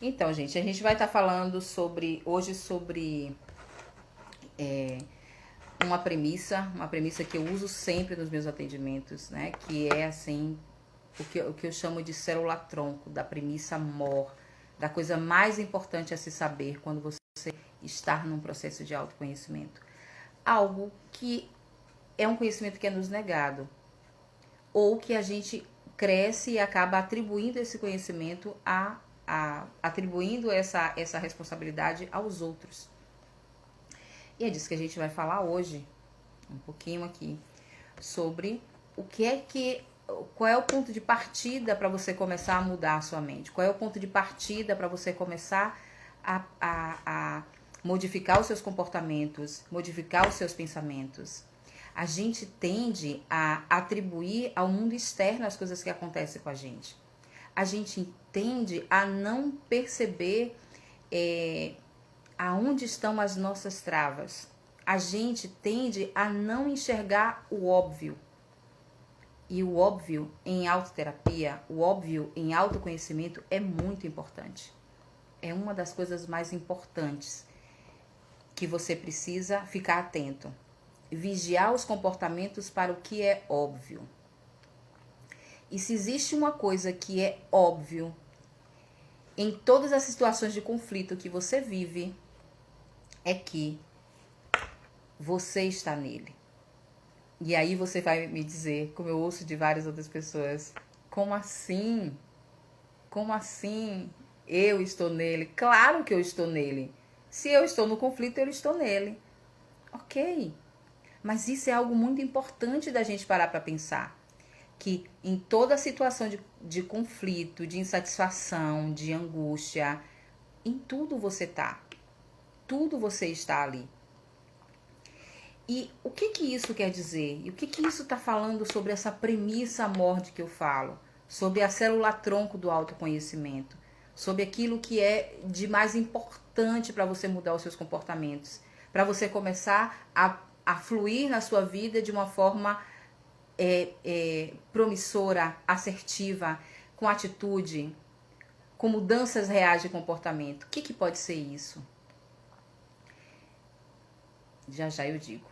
Então, gente, a gente vai estar falando hoje sobre uma premissa que eu uso sempre nos meus atendimentos, né? Que é assim, o que eu chamo de célula-tronco, da premissa MOR, da coisa mais importante a se saber quando você está num processo de autoconhecimento. Algo que é um conhecimento que é nos negado, ou que a gente cresce e acaba atribuindo esse conhecimento atribuindo essa responsabilidade aos outros. E é disso que a gente vai falar hoje, um pouquinho aqui, sobre o que é que qual é o ponto de partida para você começar a mudar a sua mente? Qual é o ponto de partida para você começar a modificar os seus comportamentos, modificar os seus pensamentos? A gente tende a atribuir ao mundo externo as coisas que acontecem com a gente. A gente tende a não perceber aonde estão as nossas travas. A gente tende a não enxergar o óbvio. E o óbvio em autoterapia, o óbvio em autoconhecimento é muito importante. É uma das coisas mais importantes que você precisa ficar atento. Vigiar os comportamentos para o que é óbvio. E se existe uma coisa que é óbvio em todas as situações de conflito que você vive, é que você está nele. E aí você vai me dizer, como eu ouço de várias outras pessoas, como assim? Como assim? Eu estou nele? Claro que eu estou nele. Se eu estou no conflito, eu estou nele. Ok. Mas isso é algo muito importante da gente parar para pensar. Que em toda situação de conflito, de insatisfação, de angústia, em tudo você tá. Tudo você está ali. E o que isso quer dizer? E o que isso está falando sobre essa premissa morte que eu falo? Sobre a célula-tronco do autoconhecimento? Sobre aquilo que é de mais importante para você mudar os seus comportamentos? Para você começar a fluir na sua vida de uma forma promissora, assertiva, com atitude, com mudanças reais de comportamento. O que pode ser isso? Já já eu digo.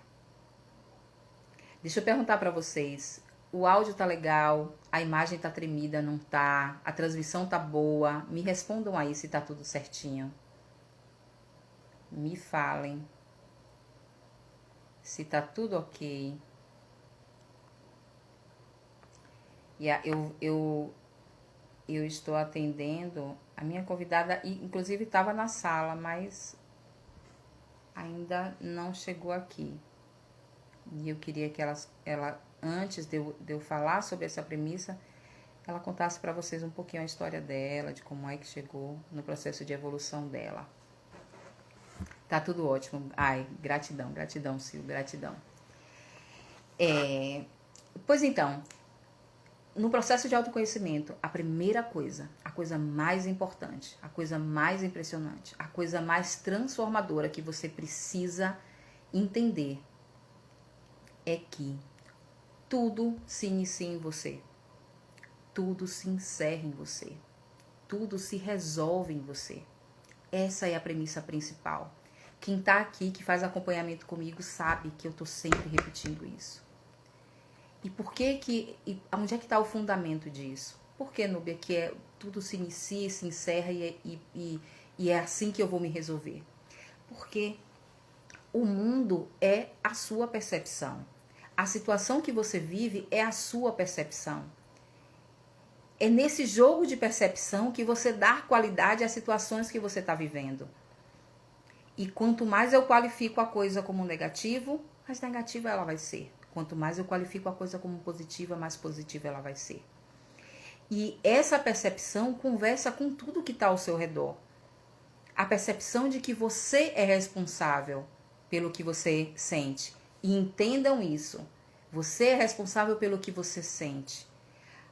Deixa eu perguntar para vocês. O áudio tá legal? A imagem tá tremida? Não tá? A transmissão tá boa? Me respondam aí se tá tudo certinho. Me falem se tá tudo ok. Eu estou atendendo a minha convidada, inclusive estava na sala, mas ainda não chegou aqui. E eu queria que ela antes de eu falar sobre essa premissa, ela contasse para vocês um pouquinho a história dela, de como é que chegou no processo de evolução dela. Tá tudo ótimo. Ai, gratidão, Sil, gratidão. Pois então, no processo de autoconhecimento, a primeira coisa, a coisa mais importante, a coisa mais impressionante, a coisa mais transformadora que você precisa entender é que tudo se inicia em você. Tudo se encerra em você. Tudo se resolve em você. Essa é a premissa principal. Quem tá aqui, que faz acompanhamento comigo, sabe que eu tô sempre repetindo isso. E por que onde é que tá o fundamento disso? Por que, Núbia, que tudo se inicia, se encerra e é assim que eu vou me resolver? Porque o mundo é a sua percepção. A situação que você vive é a sua percepção. É nesse jogo de percepção que você dá qualidade às situações que você está vivendo. E quanto mais eu qualifico a coisa como negativo, mais negativa ela vai ser. Quanto mais eu qualifico a coisa como positiva, mais positiva ela vai ser. E essa percepção conversa com tudo que está ao seu redor. A percepção de que você é responsável pelo que você sente. E entendam isso. Você é responsável pelo que você sente.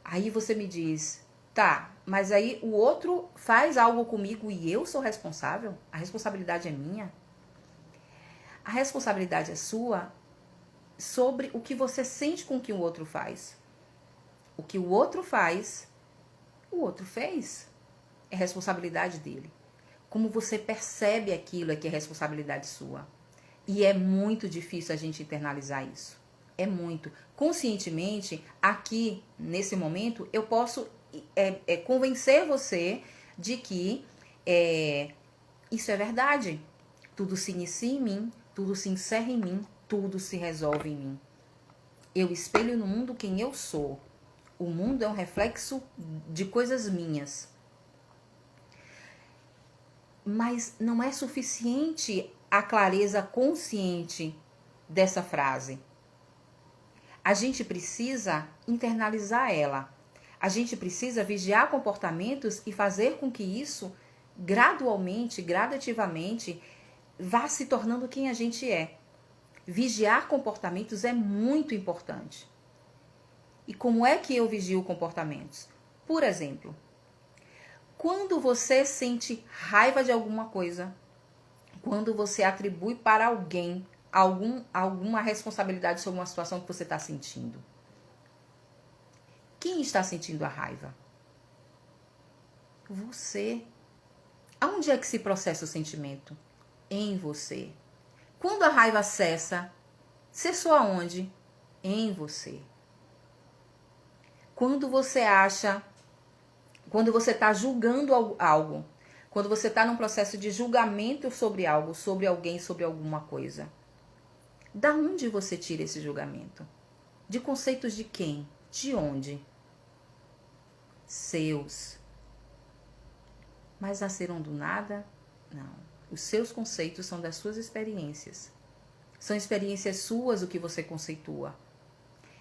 Aí você me diz, tá, mas aí o outro faz algo comigo e eu sou responsável? A responsabilidade é minha? A responsabilidade é sua sobre o que você sente com o que o outro faz. O que o outro faz, o outro fez. é responsabilidade dele. Como você percebe aquilo é que é responsabilidade sua. E é muito difícil a gente internalizar isso. É muito. Conscientemente, aqui, nesse momento, eu posso convencer você de que isso é verdade. Tudo se inicia em mim, tudo se encerra em mim, tudo se resolve em mim. Eu espelho no mundo quem eu sou. O mundo é um reflexo de coisas minhas. Mas não é suficiente a clareza consciente dessa frase. A gente precisa internalizar ela. A gente precisa vigiar comportamentos e fazer com que isso, gradualmente, gradativamente, vá se tornando quem a gente é. Vigiar comportamentos é muito importante. E como é que eu vigio comportamentos? Por exemplo, quando você sente raiva de alguma coisa, quando você atribui para alguém alguma responsabilidade sobre uma situação que você está sentindo. Quem está sentindo a raiva? Você. Aonde é que se processa o sentimento? Em você. Quando a raiva cessa, cessou aonde? Em você. Quando você acha, quando você está julgando algo, quando você está num processo de julgamento sobre algo, sobre alguém, sobre alguma coisa, da onde você tira esse julgamento? De conceitos de quem? De onde? Seus. Mas nasceram do nada? Não. Os seus conceitos são das suas experiências. São experiências suas o que você conceitua.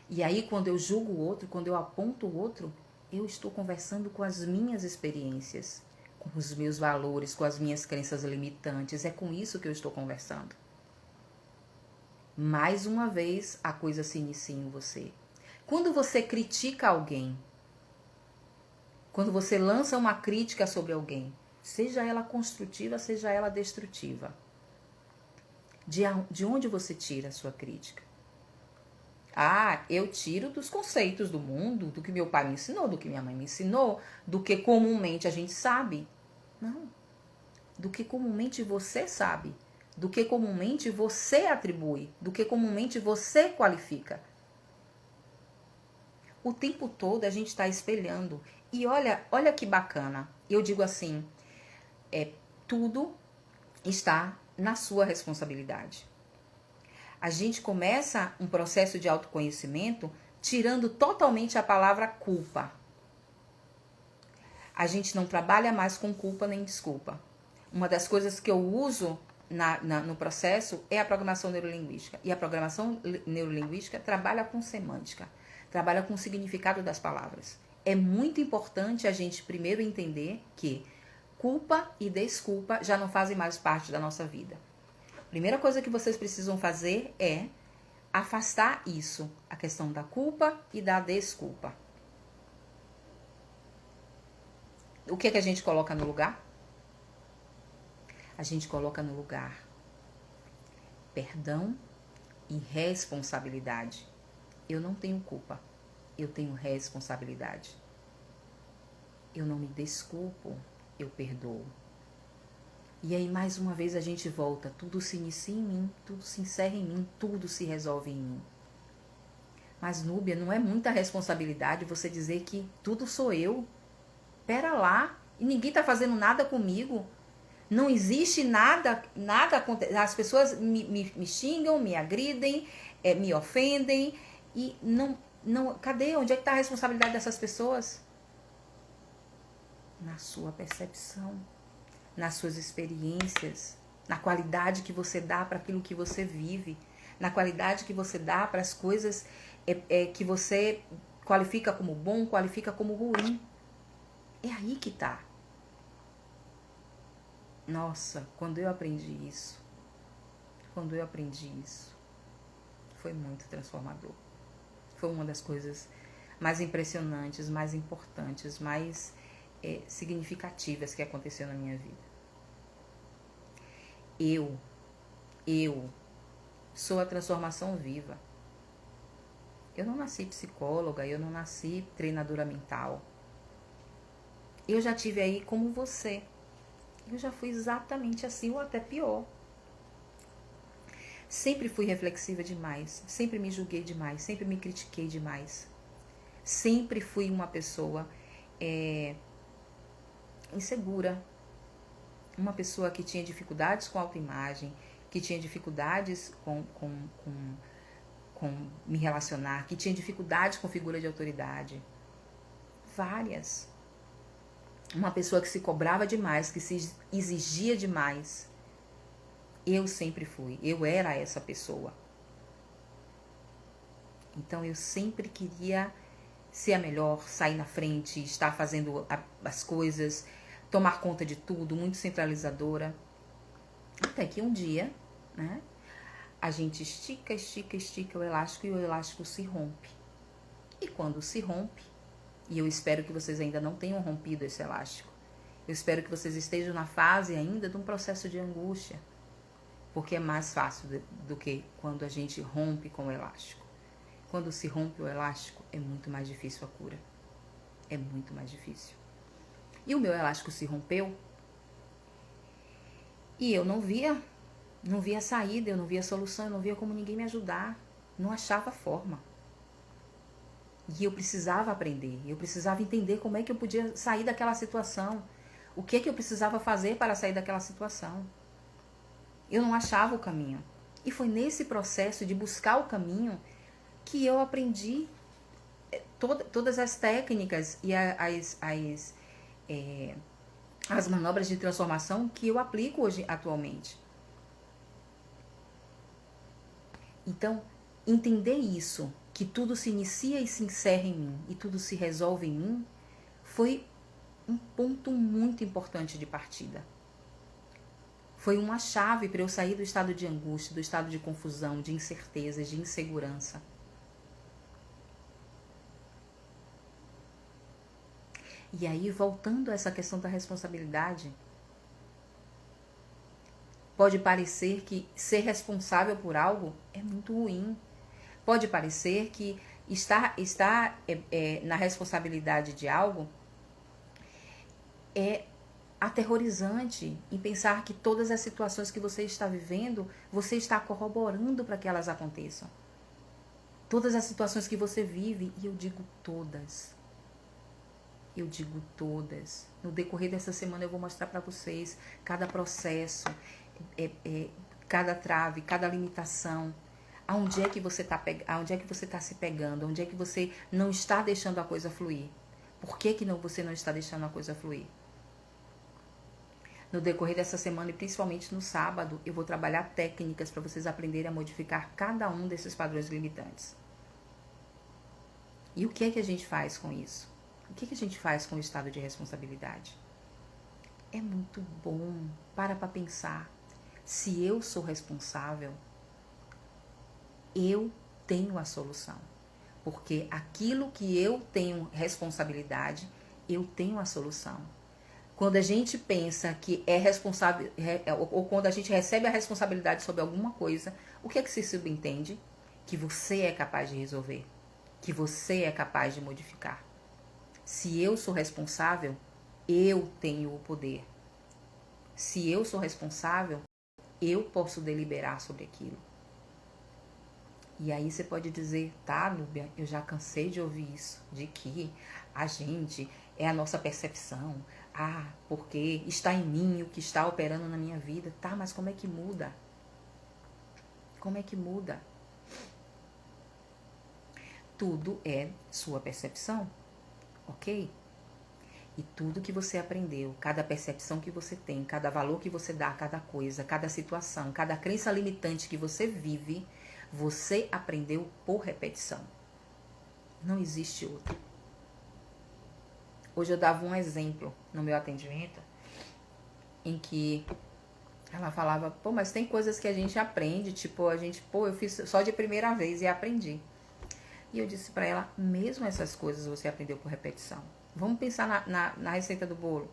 E aí, quando eu julgo o outro, quando eu aponto o outro, eu estou conversando com as minhas experiências, com os meus valores, com as minhas crenças limitantes. É com isso que eu estou conversando. Mais uma vez, a coisa se inicia em você. Quando você critica alguém, quando você lança uma crítica sobre alguém, seja ela construtiva, seja ela destrutiva, de onde você tira a sua crítica? Ah, eu tiro dos conceitos do mundo, do que meu pai me ensinou, do que minha mãe me ensinou, do que comumente a gente sabe. Não. Do que comumente você sabe, do que comumente você atribui, do que comumente você qualifica. O tempo todo a gente está espelhando. E olha que bacana. Eu digo assim, tudo está na sua responsabilidade. A gente começa um processo de autoconhecimento tirando totalmente a palavra culpa. A gente não trabalha mais com culpa nem desculpa. Uma das coisas que eu uso no processo é a programação neurolinguística. E a programação neurolinguística trabalha com semântica, trabalha com o significado das palavras. É muito importante a gente primeiro entender que culpa e desculpa já não fazem mais parte da nossa vida. A primeira coisa que vocês precisam fazer é afastar isso, a questão da culpa e da desculpa. O que é que a gente coloca no lugar? A gente coloca no lugar perdão e responsabilidade. Eu não tenho culpa, eu tenho responsabilidade. Eu não me desculpo, eu perdoo. E aí, mais uma vez, a gente volta. Tudo se inicia em mim, tudo se encerra em mim, tudo se resolve em mim. Mas, Núbia, não é muita responsabilidade você dizer que tudo sou eu? Pera lá, e ninguém tá fazendo nada comigo. Não existe nada acontece. As pessoas me xingam, me agridem, me ofendem. E não, cadê? Onde é que tá a responsabilidade dessas pessoas? Na sua percepção, nas suas experiências, na qualidade que você dá para aquilo que você vive, na qualidade que você dá para as coisas que você qualifica como bom, qualifica como ruim. É aí que tá. Nossa, quando eu aprendi isso, foi muito transformador. Foi uma das coisas mais impressionantes, mais importantes, mais significativas que aconteceu na minha vida. Eu sou a transformação viva. Eu não nasci psicóloga, eu não nasci treinadora mental. Eu já tive aí como você. Eu já fui exatamente assim, ou até pior. Sempre fui reflexiva demais, sempre me julguei demais, sempre me critiquei demais. Sempre fui uma pessoa insegura, uma pessoa que tinha dificuldades com autoimagem, que tinha dificuldades com me relacionar, que tinha dificuldades com figura de autoridade. Várias. Uma pessoa que se cobrava demais, que se exigia demais. Eu sempre fui, eu era essa pessoa. Então eu sempre queria ser a melhor, sair na frente, estar fazendo as coisas, tomar conta de tudo, muito centralizadora. Até que um dia, né, a gente estica o elástico e o elástico se rompe. E quando se rompe, e eu espero que vocês ainda não tenham rompido esse elástico, eu espero que vocês estejam na fase ainda de um processo de angústia, porque é mais fácil do que quando a gente rompe com o elástico. Quando se rompe o elástico, é muito mais difícil a cura. É muito mais difícil. E o meu elástico se rompeu e eu não via saída, eu não via solução, eu não via como ninguém me ajudar. Não achava forma. E eu precisava aprender, eu precisava entender como é que eu podia sair daquela situação. O que eu precisava fazer para sair daquela situação. Eu não achava o caminho. E foi nesse processo de buscar o caminho que eu aprendi todas as técnicas e as manobras de transformação que eu aplico hoje atualmente. Então, entender isso, que tudo se inicia e se encerra em mim, e tudo se resolve em mim, foi um ponto muito importante de partida. Foi uma chave para eu sair do estado de angústia, do estado de confusão, de incerteza, de insegurança. E aí, voltando a essa questão da responsabilidade, pode parecer que ser responsável por algo é muito ruim. Pode parecer que estar na responsabilidade de algo é aterrorizante em pensar que todas as situações que você está vivendo, você está corroborando para que elas aconteçam. Todas as situações que você vive, e eu digo todas. Eu digo todas. No decorrer dessa semana eu vou mostrar para vocês cada processo, cada trave, cada limitação. Aonde é que você está se pegando? Onde é que você não está deixando a coisa fluir? Por que você não está deixando a coisa fluir? No decorrer dessa semana e principalmente no sábado, eu vou trabalhar técnicas para vocês aprenderem a modificar cada um desses padrões limitantes. E o que é que a gente faz com isso? O que a gente faz com o estado de responsabilidade? É muito bom. Para pensar. Se eu sou responsável, eu tenho a solução. Porque aquilo que eu tenho responsabilidade, eu tenho a solução. Quando a gente pensa que é responsável, ou quando a gente recebe a responsabilidade sobre alguma coisa, o que é que se subentende? Que você é capaz de resolver. Que você é capaz de modificar. Se eu sou responsável, eu tenho o poder. Se eu sou responsável, eu posso deliberar sobre aquilo. E aí você pode dizer, tá, Núbia, eu já cansei de ouvir isso, de que a gente é a nossa percepção. Ah, porque está em mim o que está operando na minha vida. Tá, mas como é que muda? Como é que muda? Tudo é sua percepção, ok? E tudo que você aprendeu, cada percepção que você tem, cada valor que você dá a cada coisa, cada situação, cada crença limitante que você vive, você aprendeu por repetição. Não existe outro. Hoje eu dava um exemplo no meu atendimento em que ela falava, pô, mas tem coisas que a gente aprende, tipo, eu fiz só de primeira vez e aprendi. E eu disse pra ela, mesmo essas coisas você aprendeu por repetição. Vamos pensar na receita do bolo.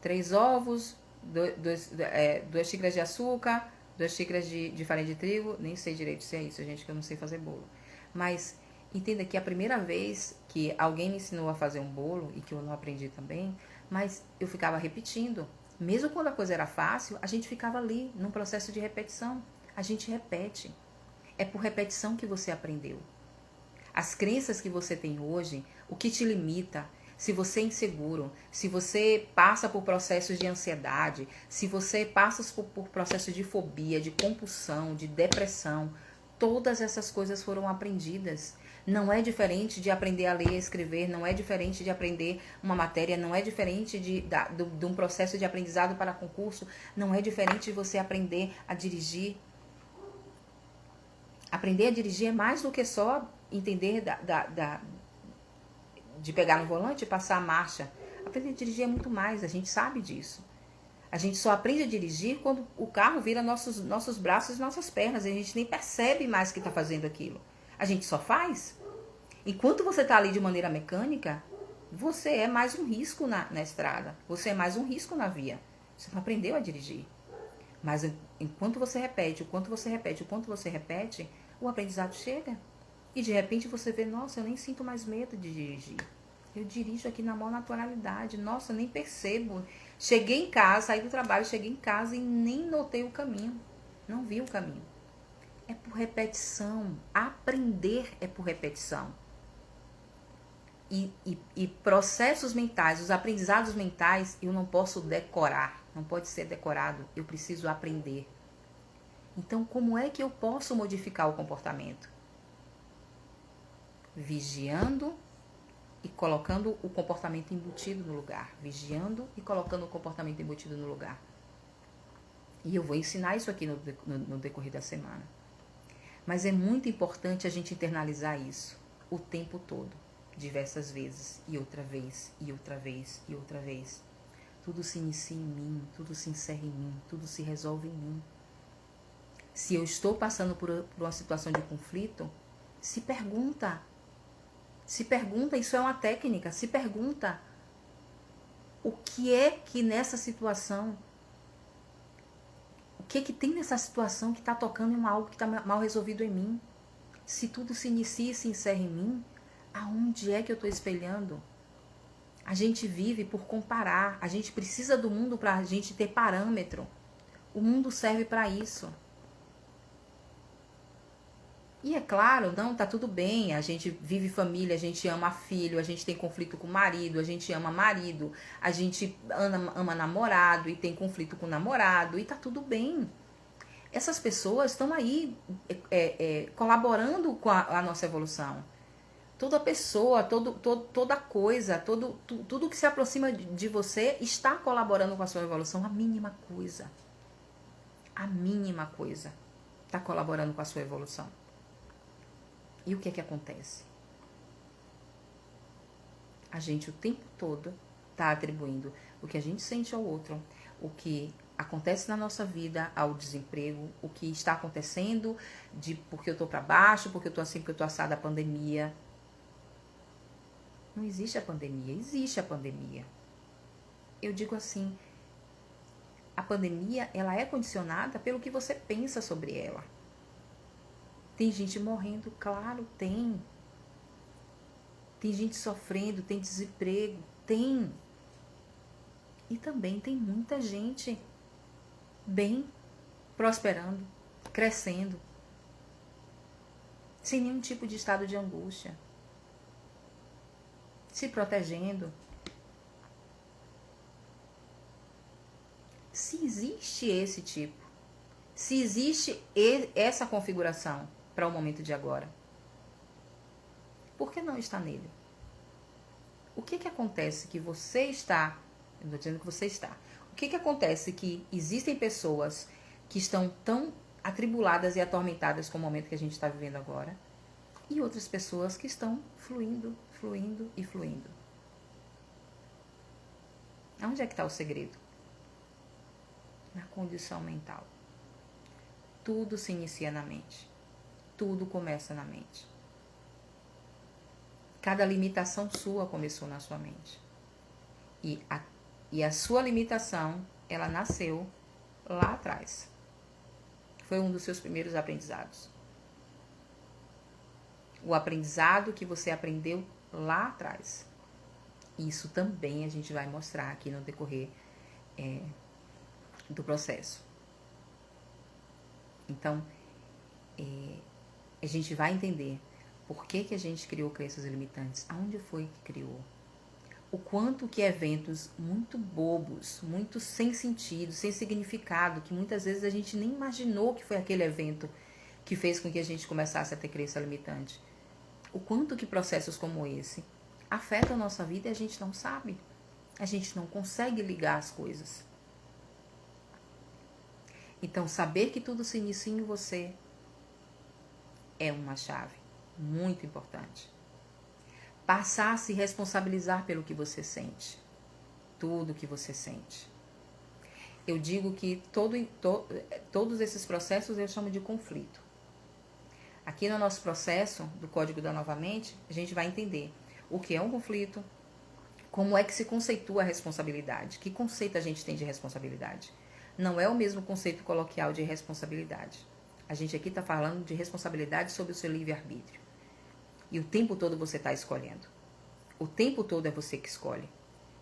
3 ovos, 2 xícaras de açúcar, 2 xícaras de farinha de trigo. Nem sei direito se é isso, gente, que eu não sei fazer bolo. Mas Entenda que a primeira vez que alguém me ensinou a fazer um bolo, e que eu não aprendi também, mas eu ficava repetindo. Mesmo quando a coisa era fácil, a gente ficava ali, num processo de repetição. A gente repete. É por repetição que você aprendeu. As crenças que você tem hoje, o que te limita, se você é inseguro, se você passa por processos de ansiedade, se você passa por processos de fobia, de compulsão, de depressão, todas essas coisas foram aprendidas. Não é diferente de aprender a ler e escrever, não é diferente de aprender uma matéria, não é diferente de um processo de aprendizado para concurso, não é diferente de você aprender a dirigir. Aprender a dirigir é mais do que só entender de pegar no volante e passar a marcha. Aprender a dirigir é muito mais, a gente sabe disso. A gente só aprende a dirigir quando o carro vira nossos braços e nossas pernas. E a gente nem percebe mais que está fazendo aquilo. A gente só faz. Enquanto você está ali de maneira mecânica, você é mais um risco na estrada. Você é mais um risco na via. Você não aprendeu a dirigir. Mas enquanto você repete, o quanto você repete, o quanto você repete, o aprendizado chega. E de repente você vê, nossa, eu nem sinto mais medo de dirigir. Eu dirijo aqui na maior naturalidade. Nossa, eu nem percebo. Cheguei em casa, saí do trabalho, cheguei em casa e nem notei o caminho. Não vi o caminho. É por repetição. Aprender é por repetição. E processos mentais, os aprendizados mentais, eu não posso decorar. Não pode ser decorado. Eu preciso aprender. Então, como é que eu posso modificar o comportamento? Vigiando e colocando o comportamento embutido no lugar. Vigiando e colocando o comportamento embutido no lugar. E eu vou ensinar isso aqui no decorrer da semana. Mas é muito importante a gente internalizar isso o tempo todo. Diversas vezes. E outra vez. E outra vez. E outra vez. Tudo se inicia em mim. Tudo se encerra em mim. Tudo se resolve em mim. Se eu estou passando por uma situação de conflito, se pergunta. Se pergunta, isso é uma técnica, se pergunta o que é que nessa situação, o que tem nessa situação que está tocando em algo que está mal resolvido em mim? Se tudo se inicia e se encerra em mim, aonde é que eu estou espelhando? A gente vive por comparar, a gente precisa do mundo para a gente ter parâmetro. O mundo serve para isso. E é claro, não, tá tudo bem, a gente vive família, a gente ama filho, a gente tem conflito com o marido, a gente ama marido, a gente ama namorado e tem conflito com o namorado, e tá tudo bem. Essas pessoas estão aí colaborando com a nossa evolução. Toda pessoa, toda coisa, tudo que se aproxima de você está colaborando com a sua evolução, a mínima coisa. A mínima coisa está colaborando com a sua evolução. E o que é que acontece? A gente o tempo todo está atribuindo o que a gente sente ao outro, o que acontece na nossa vida ao desemprego, o que está acontecendo porque eu estou para baixo, porque eu estou assim, porque eu estou assada a pandemia. Não existe a pandemia, existe a pandemia. Eu digo assim, a pandemia ela é condicionada pelo que você pensa sobre ela. Tem gente morrendo, claro, tem. Tem gente sofrendo, tem desemprego, tem. E também tem muita gente bem, prosperando, crescendo, sem nenhum tipo de estado de angústia, se protegendo. Se existe esse tipo, se existe essa configuração para o momento de agora, por que não está nele? O que acontece que você está, eu não estou dizendo que você está, o que acontece que existem pessoas que estão tão atribuladas e atormentadas com o momento que a gente está vivendo agora, e outras pessoas que estão fluindo, fluindo e fluindo? Onde é que está o segredo? Na condição mental. Tudo se inicia na mente. Tudo começa na mente. Cada limitação sua começou na sua mente. E a sua limitação, ela nasceu lá atrás. Foi um dos seus primeiros aprendizados. o aprendizado que você aprendeu lá atrás. Isso também a gente vai mostrar aqui no decorrer do processo. Então, a gente vai entender por que a gente criou crenças limitantes, aonde foi que criou, o quanto que eventos muito bobos, muito sem sentido, sem significado, que muitas vezes a gente nem imaginou que foi aquele evento que fez com que a gente começasse a ter crença limitante. O quanto que processos como esse afetam a nossa vida e a gente não sabe. A gente não consegue ligar as coisas. Então, saber que tudo se inicia em você é uma chave muito importante. Passar a se responsabilizar pelo que você sente. Tudo que você sente. Eu digo que todos esses processos eu chamo de conflito. Aqui no nosso processo do Código da Nova Mente, a gente vai entender o que é um conflito, como é que se conceitua a responsabilidade, que conceito a gente tem de responsabilidade. Não é o mesmo conceito coloquial de responsabilidade. A gente aqui está falando de responsabilidade sobre o seu livre-arbítrio. E o tempo todo você está escolhendo. O tempo todo é você que escolhe.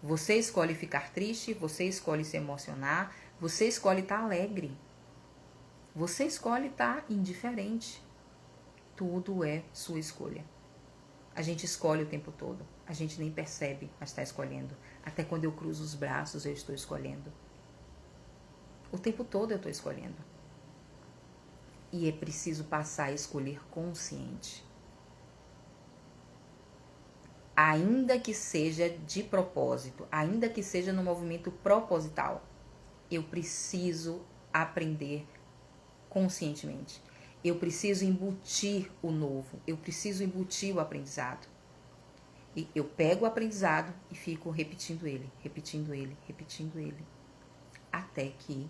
Você escolhe ficar triste, você escolhe se emocionar, você escolhe estar alegre. Você escolhe estar indiferente. Tudo é sua escolha. A gente escolhe o tempo todo. A gente nem percebe, mas está escolhendo. Até quando eu cruzo os braços, eu estou escolhendo. O tempo todo eu estou escolhendo. E é preciso passar a escolher consciente. Ainda que seja de propósito, ainda que seja no movimento proposital, eu preciso aprender conscientemente. Eu preciso embutir o novo, eu preciso embutir o aprendizado. E eu pego o aprendizado e fico repetindo ele, repetindo ele, repetindo ele, até que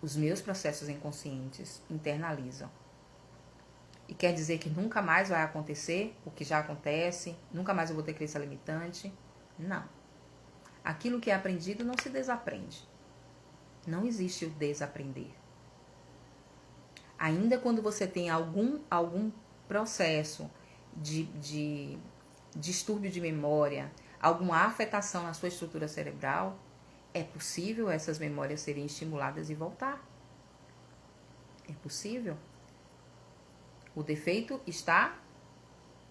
os meus processos inconscientes internalizam. E quer dizer que nunca mais vai acontecer o que já acontece, nunca mais eu vou ter crença limitante? Não. Aquilo que é aprendido não se desaprende. Não existe o desaprender. Ainda quando você tem algum processo de distúrbio de memória, alguma afetação na sua estrutura cerebral, é possível essas memórias serem estimuladas e voltar. É possível. O defeito está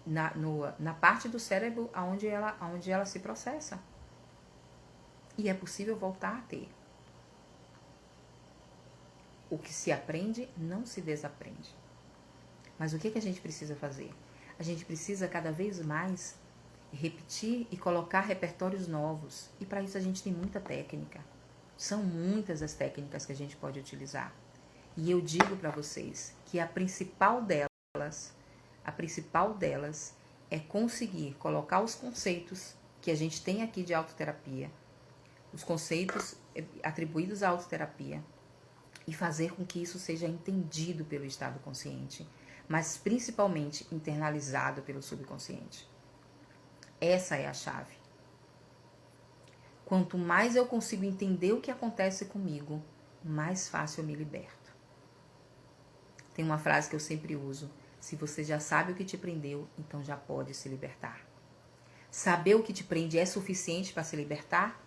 na parte do cérebro onde ela se processa. E é possível voltar a ter. O que se aprende não se desaprende. Mas o que a gente precisa fazer? A gente precisa cada vez mais repetir e colocar repertórios novos. E para isso a gente tem muita técnica. São muitas as técnicas que a gente pode utilizar. E eu digo para vocês que a principal delas é conseguir colocar os conceitos que a gente tem aqui de autoterapia, os conceitos atribuídos à autoterapia, e fazer com que isso seja entendido pelo estado consciente, mas principalmente internalizado pelo subconsciente. Essa é a chave. Quanto mais eu consigo entender o que acontece comigo, mais fácil eu me liberto. Tem uma frase que eu sempre uso: se você já sabe o que te prendeu, então já pode se libertar. Saber o que te prende é suficiente para se libertar?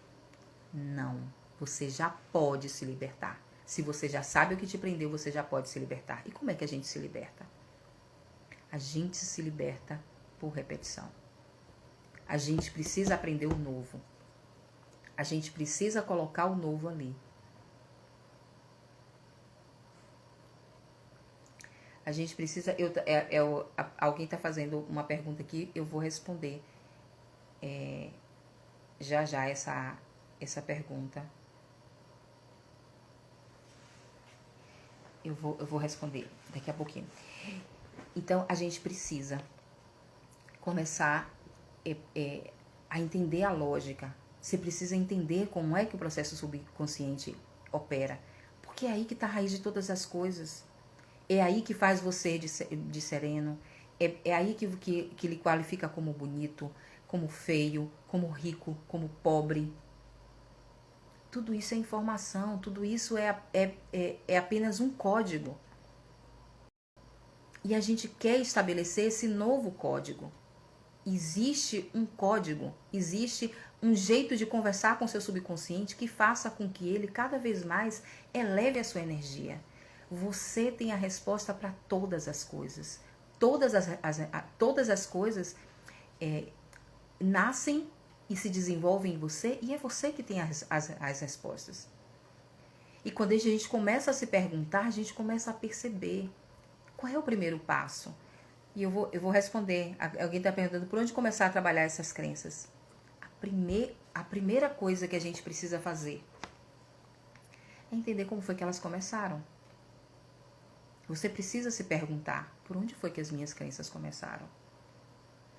Não. Você já pode se libertar. Se você já sabe o que te prendeu, você já pode se libertar. E como é que a gente se liberta? A gente se liberta por repetição. A gente precisa aprender o novo. A gente precisa colocar o novo ali. A gente precisa... alguém está fazendo uma pergunta aqui, eu vou responder já essa pergunta. Eu vou responder daqui a pouquinho. Então, a gente precisa começar a entender a lógica. Você precisa entender como é que o processo subconsciente opera. Porque é aí que está a raiz de todas as coisas. É aí que faz você de sereno. É aí que lhe qualifica como bonito, como feio, como rico, como pobre. Tudo isso é informação, tudo isso é apenas um código. E a gente quer estabelecer esse novo código. Existe um código, existe um jeito de conversar com seu subconsciente que faça com que ele cada vez mais eleve a sua energia. Você tem a resposta para todas as coisas. Todas as coisas nascem e se desenvolvem em você e é você que tem as respostas. E quando a gente começa a se perguntar, a gente começa a perceber qual é o primeiro passo. E eu vou responder. Alguém está perguntando por onde começar a trabalhar essas crenças. A primeira coisa que a gente precisa fazer é entender como foi que elas começaram. Você precisa se perguntar, por onde foi que as minhas crenças começaram?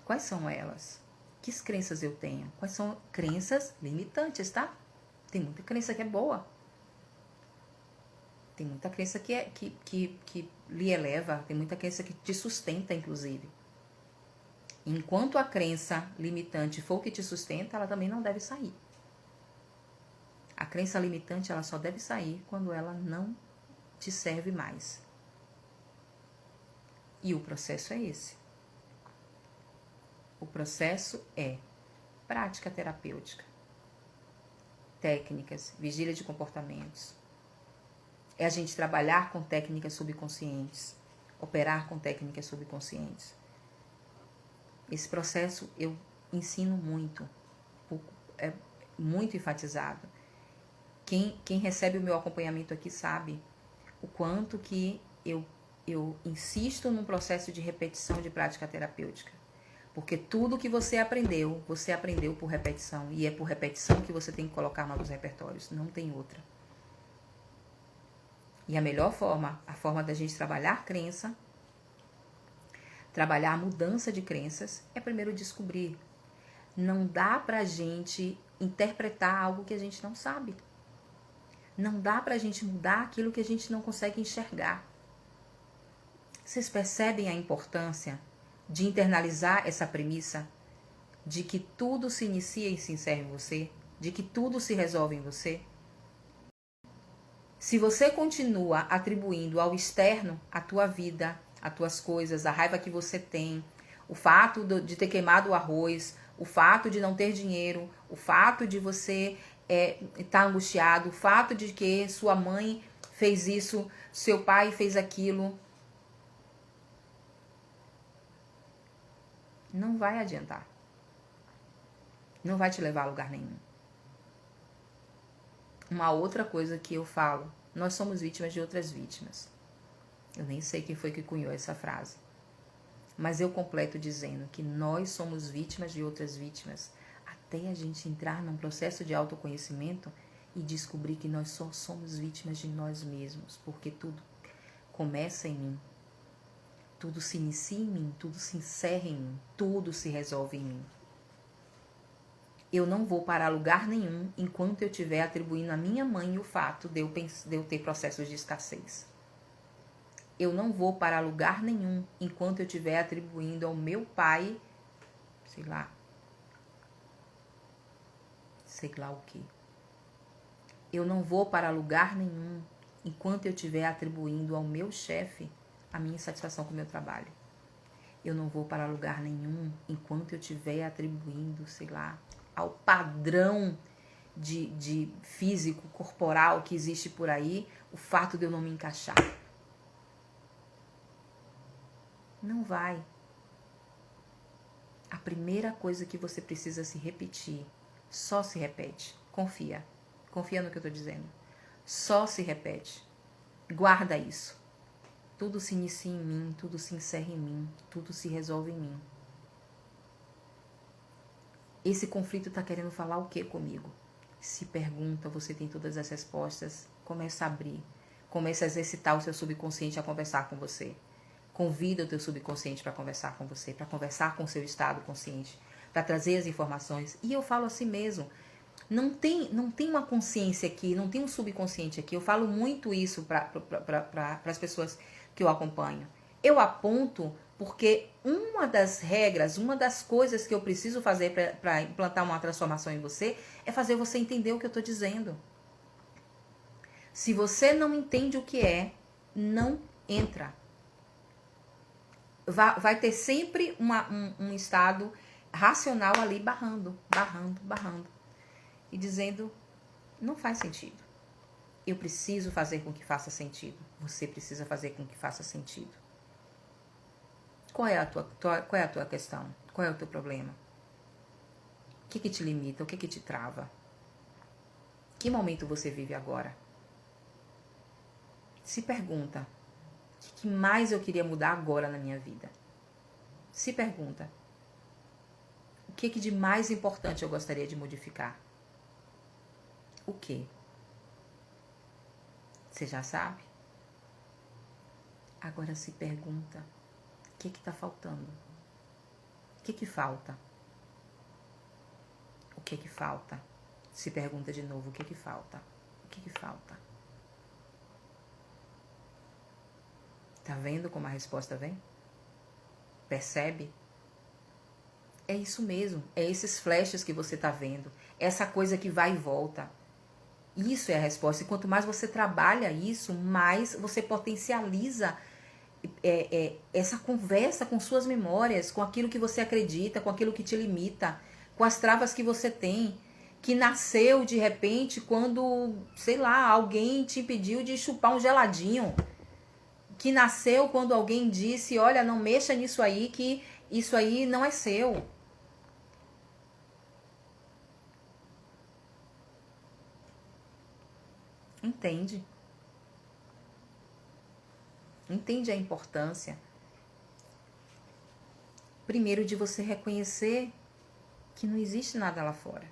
Quais são elas? Que crenças eu tenho? Quais são crenças limitantes, tá? Tem muita crença que é boa. Tem muita crença que lhe eleva, tem muita crença que te sustenta, inclusive. Enquanto a crença limitante for o que te sustenta, ela também não deve sair. A crença limitante, ela só deve sair quando ela não te serve mais. E o processo é esse. O processo é prática terapêutica, técnicas, vigília de comportamentos. É a gente trabalhar com técnicas subconscientes, operar com técnicas subconscientes. Esse processo eu ensino muito, é muito enfatizado. Quem recebe o meu acompanhamento aqui sabe o quanto que eu insisto num processo de repetição de prática terapêutica. Porque tudo que você aprendeu por repetição. E é por repetição que você tem que colocar novos repertórios. Não tem outra. E a melhor forma, a forma da gente trabalhar crença, trabalhar a mudança de crenças, é primeiro descobrir. Não dá pra gente interpretar algo que a gente não sabe. Não dá pra gente mudar aquilo que a gente não consegue enxergar. Vocês percebem a importância de internalizar essa premissa de que tudo se inicia e se encerra em você? De que tudo se resolve em você? Se você continua atribuindo ao externo a tua vida, as tuas coisas, a raiva que você tem, o fato de ter queimado o arroz, o fato de não ter dinheiro, o fato de você estar angustiado, o fato de que sua mãe fez isso, seu pai fez aquilo, não vai adiantar. Não vai te levar a lugar nenhum. Uma outra coisa que eu falo, nós somos vítimas de outras vítimas. Eu nem sei quem foi que cunhou essa frase. Mas eu completo dizendo que nós somos vítimas de outras vítimas até a gente entrar num processo de autoconhecimento e descobrir que nós só somos vítimas de nós mesmos, porque tudo começa em mim. Tudo se inicia em mim, tudo se encerra em mim, tudo se resolve em mim. Eu não vou para lugar nenhum enquanto eu estiver atribuindo à minha mãe o fato de eu ter processos de escassez. Eu não vou para lugar nenhum enquanto eu estiver atribuindo ao meu pai, sei lá o quê. Eu não vou para lugar nenhum enquanto eu estiver atribuindo ao meu chefe a minha insatisfação com o meu trabalho. Eu não vou para lugar nenhum enquanto eu estiver atribuindo, ao padrão de físico, corporal que existe por aí, o fato de eu não me encaixar. Não vai. A primeira coisa que você precisa se repetir, só se repete. Confia. Confia no que eu estou dizendo. Só se repete. Guarda isso. Tudo se inicia em mim, tudo se encerra em mim, tudo se resolve em mim. Esse conflito está querendo falar o que comigo? Se pergunta, você tem todas as respostas, começa a abrir. Começa a exercitar o seu subconsciente a conversar com você. Convida o teu subconsciente para conversar com você, para conversar com o seu estado consciente, para trazer as informações. E eu falo assim mesmo, não tem uma consciência aqui, não tem um subconsciente aqui. Eu falo muito isso para as pessoas que eu acompanho. Eu aponto porque uma das regras, uma das coisas que eu preciso fazer para implantar uma transformação em você é fazer você entender o que eu estou dizendo. Se você não entende o que é, não entra. vai ter sempre um estado racional ali barrando. E dizendo, não faz sentido. Eu preciso fazer com que faça sentido. Você precisa fazer com que faça sentido. Qual é a tua questão? Qual é o teu problema? O que te limita? O que te trava? Que momento você vive agora? Se pergunta, o que mais eu queria mudar agora na minha vida? Se pergunta, o que de mais importante eu gostaria de modificar? O que? Você já sabe? Agora se pergunta, o que está faltando? O que falta? O que falta? Se pergunta de novo, o que falta? O que falta? Tá vendo como a resposta vem? Percebe? É isso mesmo, é esses flashes que você tá vendo, essa coisa que vai e volta. Isso é a resposta. E quanto mais você trabalha isso, mais você potencializa essa conversa com suas memórias, com aquilo que você acredita, com aquilo que te limita, com as travas que você tem, que nasceu de repente quando, sei lá, alguém te impediu de chupar um geladinho, que nasceu quando alguém disse, olha, não mexa nisso aí, que isso aí não é seu. Entende? Entende a importância? Primeiro, de você reconhecer que não existe nada lá fora.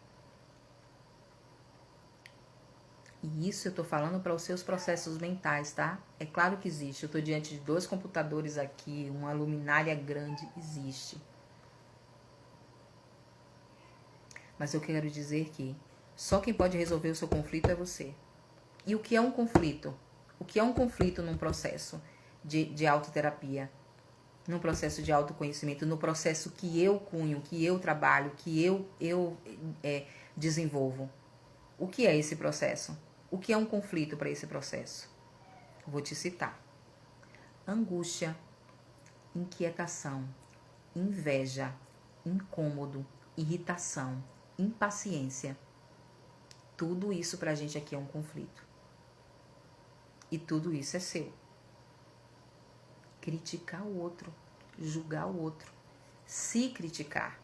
E isso eu tô falando para os seus processos mentais, tá? É claro que existe. Eu tô diante de 2 computadores aqui, uma luminária grande, existe. Mas eu quero dizer que só quem pode resolver o seu conflito é você. E o que é um conflito? O que é um conflito num processo de autoterapia? Num processo de autoconhecimento, no processo que eu cunho, que eu trabalho, que eu desenvolvo. O que é esse processo? O que é um conflito para esse processo? Vou te citar. Angústia, inquietação, inveja, incômodo, irritação, impaciência. Tudo isso pra gente aqui é um conflito. E tudo isso é seu. Criticar o outro, julgar o outro, se criticar,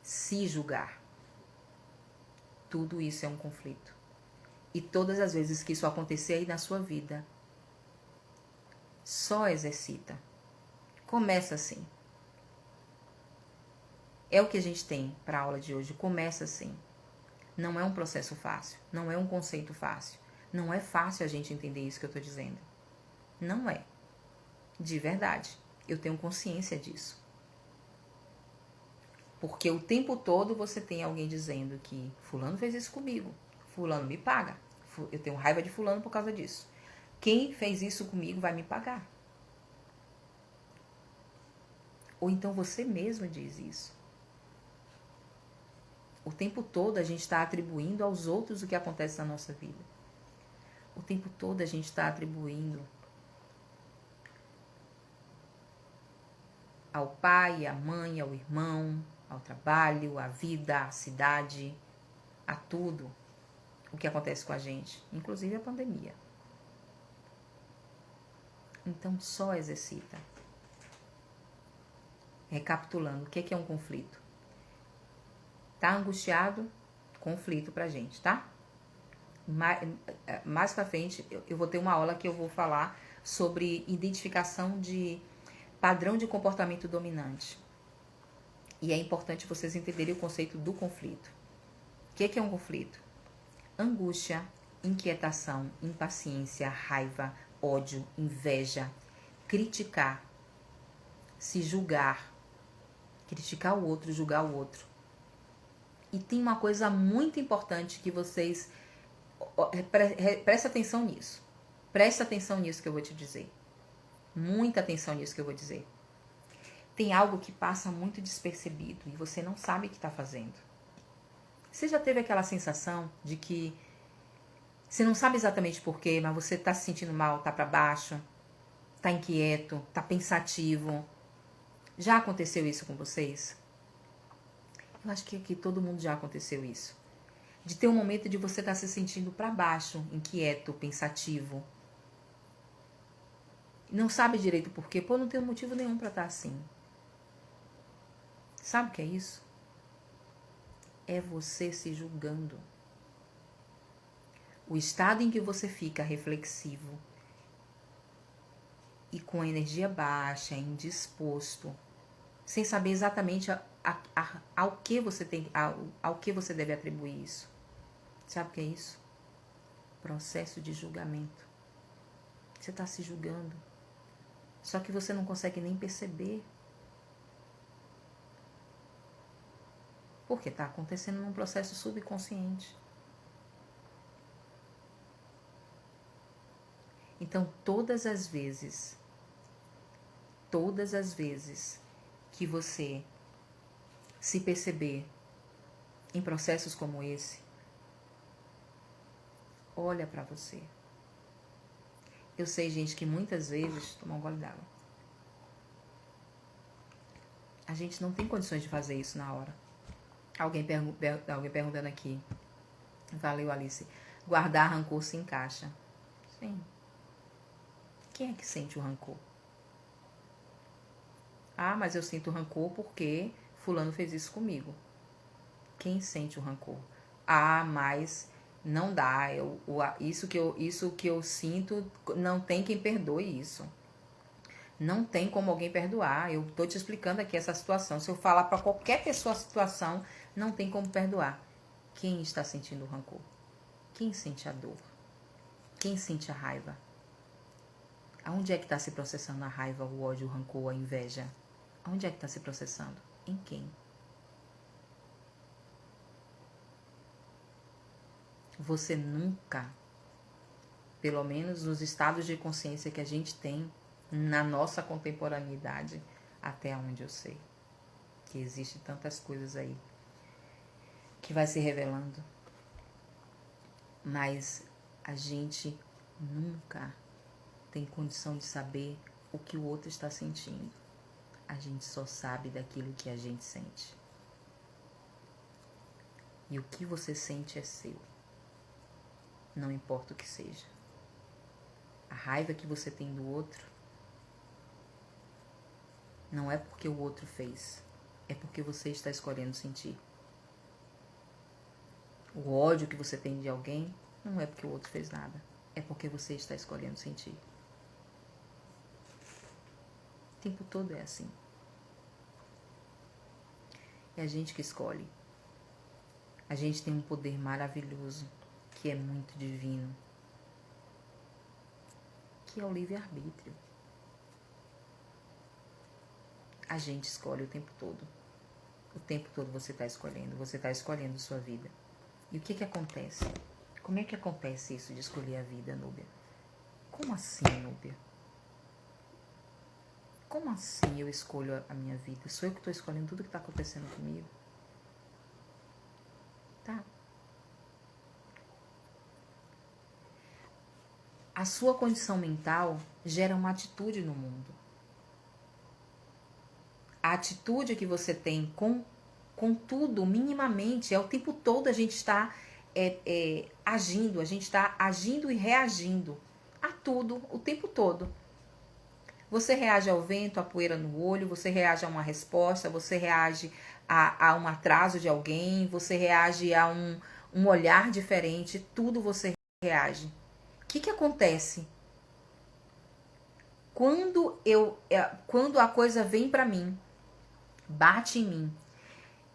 se julgar. Tudo isso é um conflito. E todas as vezes que isso acontecer aí na sua vida, só exercita. Começa assim. É o que a gente tem para a aula de hoje. Começa assim. Não é um processo fácil. Não é um conceito fácil. Não é fácil a gente entender isso que eu estou dizendo. Não é. De verdade. Eu tenho consciência disso. Porque o tempo todo você tem alguém dizendo que fulano fez isso comigo. Fulano me paga. Eu tenho raiva de fulano por causa disso. Quem fez isso comigo vai me pagar. Ou então você mesmo diz isso. O tempo todo a gente está atribuindo aos outros o que acontece na nossa vida. O tempo todo a gente está atribuindo ao pai, à mãe, ao irmão, ao trabalho, à vida, à cidade, a tudo o que acontece com a gente, inclusive a pandemia. Então só exercita. Recapitulando, o que é um conflito? Tá angustiado? Conflito pra gente, tá? Mais pra frente eu vou ter uma aula que eu vou falar sobre identificação de padrão de comportamento dominante. E é importante vocês entenderem o conceito do conflito. O que é um conflito? Angústia, inquietação, impaciência, raiva, ódio, inveja, criticar, se julgar, criticar o outro, julgar o outro. E tem uma coisa muito importante que vocês prestem atenção nisso. Presta atenção nisso que eu vou te dizer. Muita atenção nisso que eu vou dizer. Tem algo que passa muito despercebido e você não sabe o que está fazendo. Você já teve aquela sensação de que você não sabe exatamente porquê, mas você está se sentindo mal, está para baixo? tá inquieto, tá pensativo. Já aconteceu isso com vocês? Eu acho que aqui todo mundo já aconteceu isso. De ter um momento de você estar se sentindo para baixo, inquieto, pensativo. Não sabe direito por quê. Pô, não tem motivo nenhum para estar assim. Sabe o que é isso? É você se julgando. O estado em que você fica reflexivo e com a energia baixa, indisposto, sem saber exatamente ao que você tem, ao que você deve atribuir isso. Sabe o que é isso? Processo de julgamento. Você está se julgando. Só que você não consegue nem perceber. Porque está acontecendo num processo subconsciente. Então, todas as vezes que você se perceber em processos como esse, olha para você. Eu sei, gente, que muitas vezes... Tomar um gole d'água. A gente não tem condições de fazer isso na hora. Alguém perguntando aqui. Valeu, Alice. Guardar rancor se encaixa. Sim. Quem é que sente o rancor? Ah, mas eu sinto rancor porque fulano fez isso comigo. Quem sente o rancor? Ah, mas não dá. Isso que eu sinto, não tem quem perdoe isso. Não tem como alguém perdoar. Eu tô te explicando aqui essa situação. Se eu falar para qualquer pessoa a situação, não tem como perdoar. Quem está sentindo o rancor? Quem sente a dor? Quem sente a raiva? Aonde é que está se processando a raiva, o ódio, o rancor, a inveja? Aonde é que está se processando? Em quem? Você nunca, pelo menos nos estados de consciência que a gente tem na nossa contemporaneidade, até onde eu sei, que existe tantas coisas aí que vai se revelando, mas a gente nunca tem condição de saber o que o outro está sentindo. A gente só sabe daquilo que a gente sente. E o que você sente é seu. Não importa o que seja. A raiva que você tem do outro não é porque o outro fez, é porque você está escolhendo sentir. O ódio que você tem de alguém não é porque o outro fez nada, é porque você está escolhendo sentir. O tempo todo é assim. É a gente que escolhe. A gente tem um poder maravilhoso, que é muito divino, que é o livre-arbítrio. A gente escolhe o tempo todo. O tempo todo você está escolhendo sua vida. E o que acontece? Como é que acontece isso de escolher a vida, Núbia? Como assim, Núbia? Como assim eu escolho a minha vida? Sou eu que estou escolhendo tudo que está acontecendo comigo? Tá. A sua condição mental gera uma atitude no mundo. A atitude que você tem com tudo, minimamente, é o tempo todo a gente está agindo, a gente está agindo e reagindo a tudo, o tempo todo. Você reage ao vento, à poeira no olho, você reage a uma resposta, você reage a um atraso de alguém, você reage a um olhar diferente, tudo você reage. O que acontece? Quando a coisa vem para mim, bate em mim,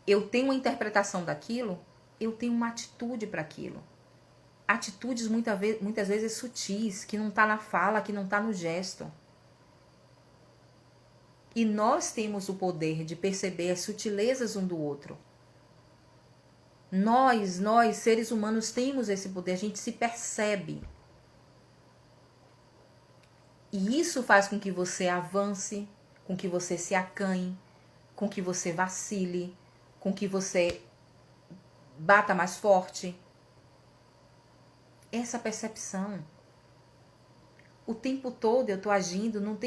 eu tenho uma interpretação daquilo, eu tenho uma atitude para aquilo. Atitudes muitas vezes sutis, que não tá na fala, que não tá no gesto. E nós temos o poder de perceber as sutilezas um do outro. Nós, seres humanos, temos esse poder, a gente se percebe. E isso faz com que você avance, com que você se acanhe, com que você vacile, com que você bata mais forte. Essa percepção. O tempo todo eu estou agindo, não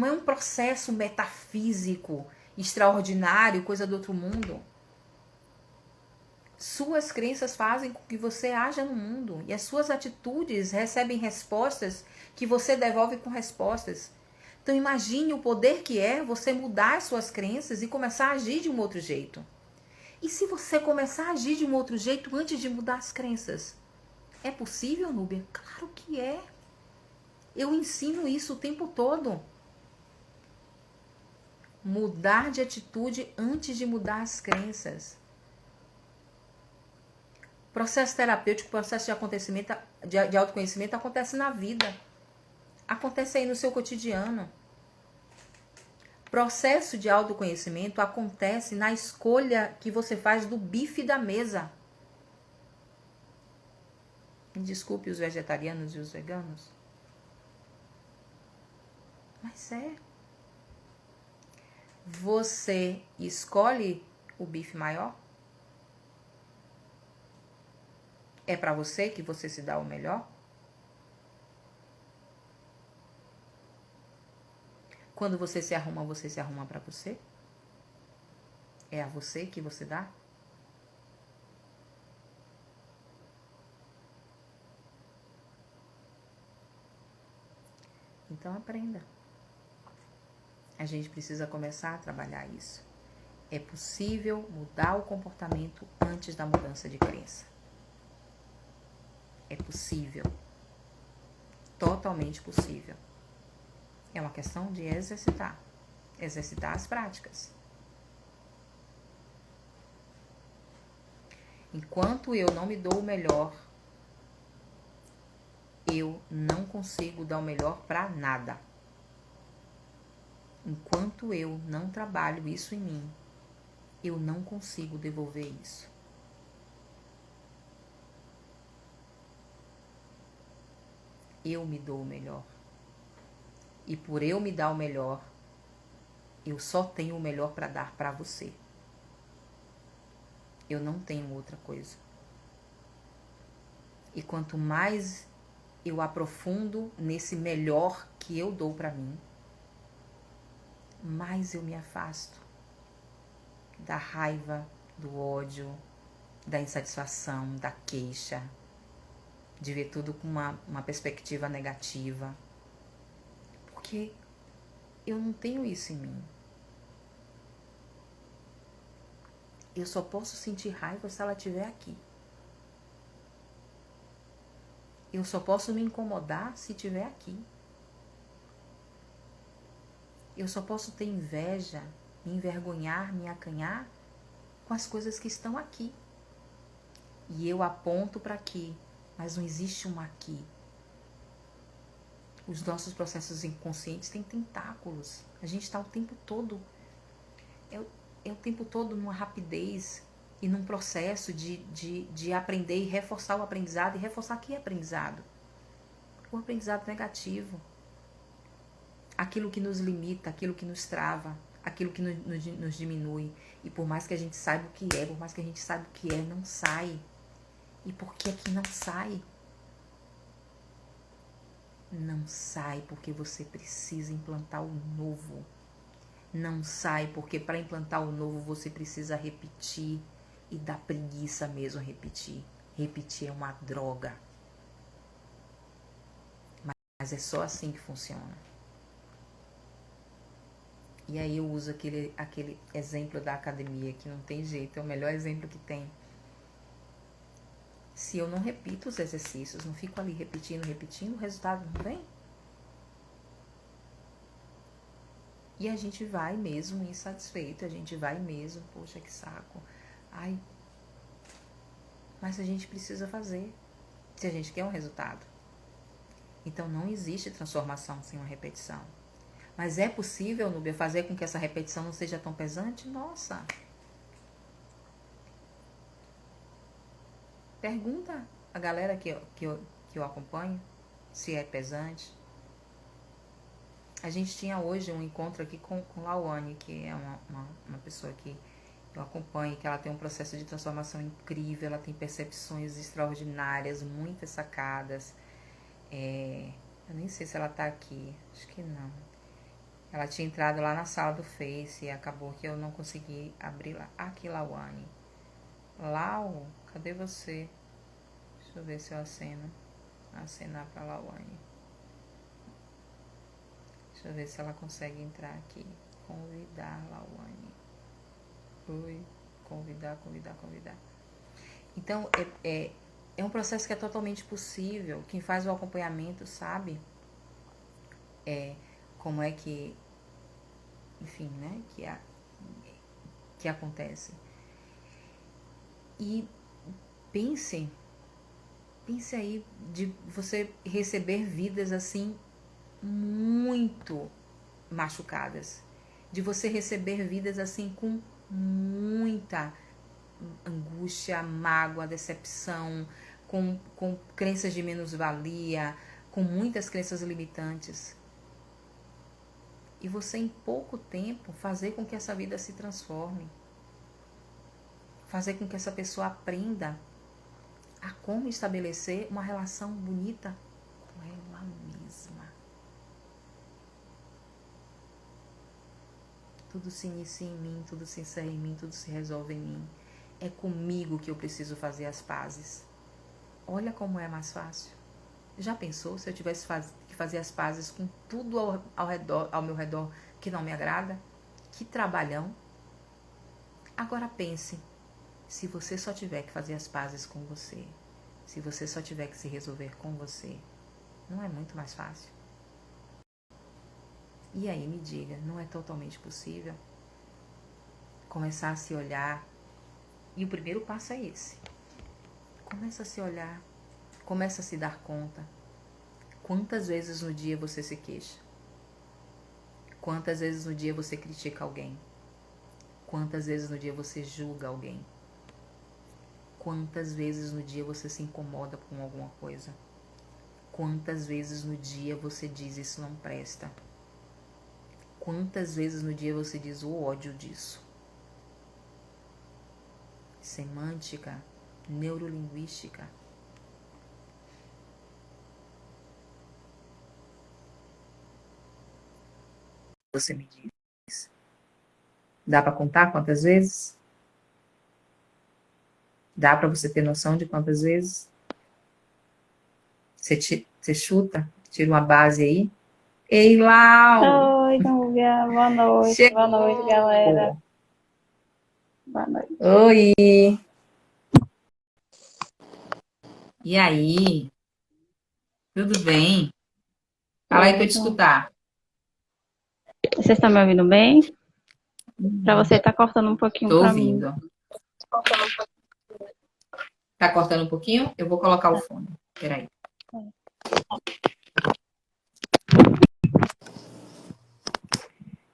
é um processo metafísico, extraordinário, coisa do outro mundo. Suas crenças fazem com que você haja no mundo. E as suas atitudes recebem respostas que você devolve com respostas. Então imagine o poder que é você mudar as suas crenças e começar a agir de um outro jeito. E se você começar a agir de um outro jeito antes de mudar as crenças? É possível, Núbia? Claro que é. Eu ensino isso o tempo todo. Mudar de atitude antes de mudar as crenças. Processo terapêutico, processo de autoconhecimento acontece na vida. Acontece aí no seu cotidiano. Processo de autoconhecimento acontece na escolha que você faz do bife da mesa. Me desculpe os vegetarianos e os veganos. Mas é. Você escolhe o bife maior? É para você que você se dá o melhor? Quando você se arruma para você? É a você que você dá? Então aprenda. A gente precisa começar a trabalhar isso. É possível mudar o comportamento antes da mudança de crença. É possível. Totalmente possível. É uma questão de exercitar. Exercitar as práticas. Enquanto eu não me dou o melhor, eu não consigo dar o melhor para nada. Enquanto eu não trabalho isso em mim, eu não consigo devolver isso. Eu me dou o melhor. E por eu me dar o melhor, eu só tenho o melhor para dar para você. Eu não tenho outra coisa. E quanto mais eu aprofundo nesse melhor que eu dou para mim, mais eu me afasto da raiva, do ódio, da insatisfação, da queixa, de ver tudo com uma perspectiva negativa. Porque eu não tenho isso em mim. Eu só posso sentir raiva se ela estiver aqui. Eu só posso me incomodar se estiver aqui. Eu só posso ter inveja, me envergonhar, me acanhar com as coisas que estão aqui. E eu aponto para aqui, mas não existe um aqui. Os nossos processos inconscientes têm tentáculos. A gente está o tempo todo, é o tempo todo numa rapidez e num processo de aprender e reforçar o aprendizado. E reforçar que aprendizado? O aprendizado negativo. Aquilo que nos limita, aquilo que nos trava, aquilo que nos diminui. E por mais que a gente saiba o que é, por mais que a gente saiba o que é, não sai. E por que aqui não sai? Não sai porque você precisa implantar o novo. Não sai porque para implantar o novo você precisa repetir. E dá preguiça mesmo repetir. Repetir é uma droga. Mas é só assim que funciona. E aí eu uso aquele exemplo da academia, que não tem jeito, é o melhor exemplo que tem. Se eu não repito os exercícios, não fico ali repetindo, o resultado não vem. E a gente vai mesmo insatisfeito, a gente vai mesmo, poxa, que saco. Ai, mas a gente precisa fazer, se a gente quer um resultado. Então não existe transformação sem uma repetição. Mas é possível, Núbia, fazer com que essa repetição não seja tão pesante? Nossa! Pergunta a galera que eu acompanho se é pesante. A gente tinha hoje um encontro aqui com Lauane, que é uma pessoa que eu acompanho, que ela tem um processo de transformação incrível, ela tem percepções extraordinárias, muitas sacadas. Eu nem sei se ela tá aqui, acho que não. Ela tinha entrado lá na sala do Face e acabou que eu não consegui abrir lá. Aqui, Lawane. Lau, cadê você? Deixa eu ver se eu aceno. Acenar pra Lawane. Deixa eu ver se ela consegue entrar aqui. Convidar, Lawane. Oi. Convidar. Então, é um processo que é totalmente possível. Quem faz o acompanhamento sabe como é que, enfim, né, que acontece. E pense aí de você receber vidas assim muito machucadas, de você receber vidas assim com muita angústia, mágoa, decepção, com crenças de menos-valia, com muitas crenças limitantes. E você, em pouco tempo, fazer com que essa vida se transforme. Fazer com que essa pessoa aprenda a como estabelecer uma relação bonita com ela mesma. Tudo se inicia em mim, tudo se encerra em mim, tudo se resolve em mim. É comigo que eu preciso fazer as pazes. Olha como é mais fácil. Já pensou se eu tivesse que fazer as pazes com tudo ao meu redor que não me agrada? Que trabalhão. Agora pense, se você só tiver que fazer as pazes com você, se você só tiver que se resolver com você, não é muito mais fácil? E aí me diga, não é totalmente possível? Começar a se olhar. E o primeiro passo é esse. Começa a se olhar, começa a se dar conta. Quantas vezes no dia você se queixa? Quantas vezes no dia você critica alguém? Quantas vezes no dia você julga alguém? Quantas vezes no dia você se incomoda com alguma coisa? Quantas vezes no dia você diz isso não presta? Quantas vezes no dia você diz o ódio disso? Semântica, neurolinguística. Você me diz. Dá para contar quantas vezes? Dá para você ter noção de quantas vezes? Você chuta? Tira uma base aí? Ei, Lau! Oi, Núbia. Boa noite, galera. Chegou! Boa noite. Oi! E aí? Tudo bem? Fala aí para eu te Tudo. escutar. Vocês estão me ouvindo bem? Para você tá cortando um pouquinho Tô para mim. ouvindo. Tá cortando um pouquinho? Eu vou colocar o fone. Peraí.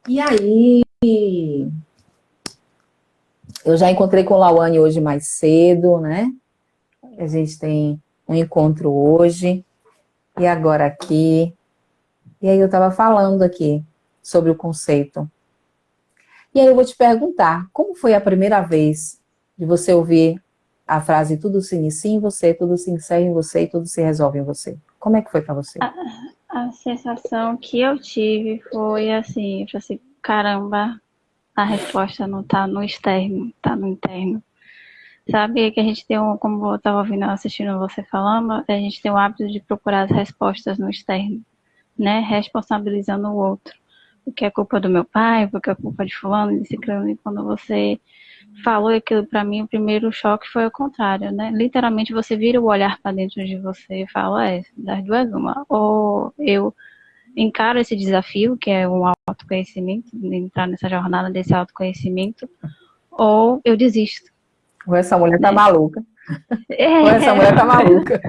E aí? Eu já encontrei com o Lauane hoje mais cedo, né? A gente tem um encontro hoje. E agora aqui. E aí eu estava falando aqui sobre o conceito. E aí eu vou te perguntar, como foi a primeira vez de você ouvir a frase tudo se inicia em você, tudo se encerra em você e tudo se resolve em você? Como é que foi para você? A sensação que eu tive foi assim, caramba, a resposta não tá no externo, tá no interno. Sabe que a gente tem como eu estava ouvindo, assistindo você falando, a gente tem o hábito de procurar as respostas no externo, né? Responsabilizando o outro. Porque é culpa do meu pai, porque é culpa de fulano, de ciclano, e quando você falou aquilo para mim, o primeiro choque foi o contrário, né? Literalmente você vira o olhar para dentro de você e fala, das duas uma. Ou eu encaro esse desafio, que é o autoconhecimento, entrar nessa jornada desse autoconhecimento, ou eu desisto. Ou essa mulher tá Né? maluca. Ou essa mulher tá maluca.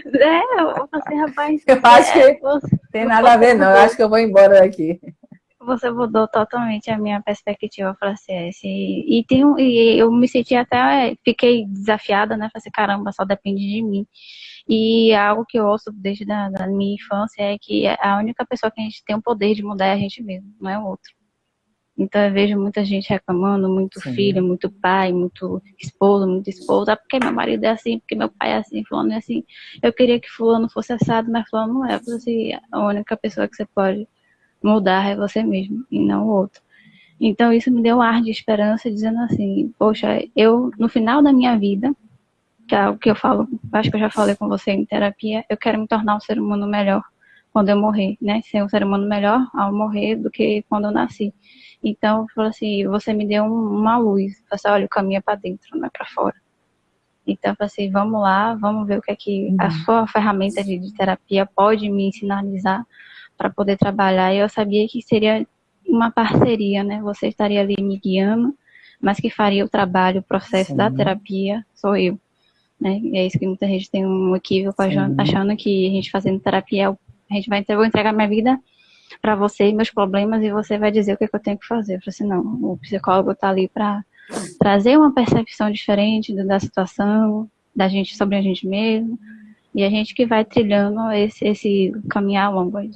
Eu falei, rapaz, Eu acho que tem nada a ver, não. Eu mudou. acho que eu vou embora daqui. Você mudou totalmente a minha perspectiva para CS. E eu me senti até, fiquei desafiada, né? Falei assim, caramba, só depende de mim. E algo que eu ouço desde da minha infância é que a única pessoa que a gente tem o poder de mudar é a gente mesmo, não é o outro. Então eu vejo muita gente reclamando, muito filho, Sim. muito pai, muito esposo, muita esposa, porque meu marido é assim, porque meu pai é assim, fulano é assim. Eu queria que fulano fosse assado, mas fulano não é. Eu falei assim, a única pessoa que você pode mudar é você mesmo, e não o outro. Então isso me deu um ar de esperança, dizendo assim, poxa, eu, no final da minha vida, que é algo que eu falo, acho que eu já falei com você em terapia, eu quero me tornar um ser humano melhor quando eu morrer, né? Ser um ser humano melhor ao morrer do que quando eu nasci. Então, eu falo assim, você me deu uma luz. Eu falei assim, olha, o caminho é para dentro, não é para fora. Então, eu falei assim, vamos lá, vamos ver o que é que a Uhum. sua ferramenta de terapia pode me sinalizar para poder trabalhar. E eu sabia que seria uma parceria, né? Você estaria ali me guiando, mas que faria o trabalho, o processo da Sim, terapia, sou eu, né? E é isso que muita gente tem um equívoco sim. achando que a gente fazendo terapia, a gente vai, eu vou entregar minha vida para você e meus problemas e você vai dizer o que, é que eu tenho que fazer. Eu falei assim, não, o psicólogo está ali para trazer uma percepção diferente da situação, da gente sobre a gente mesmo, e a gente que vai trilhando esse caminhar longo aí.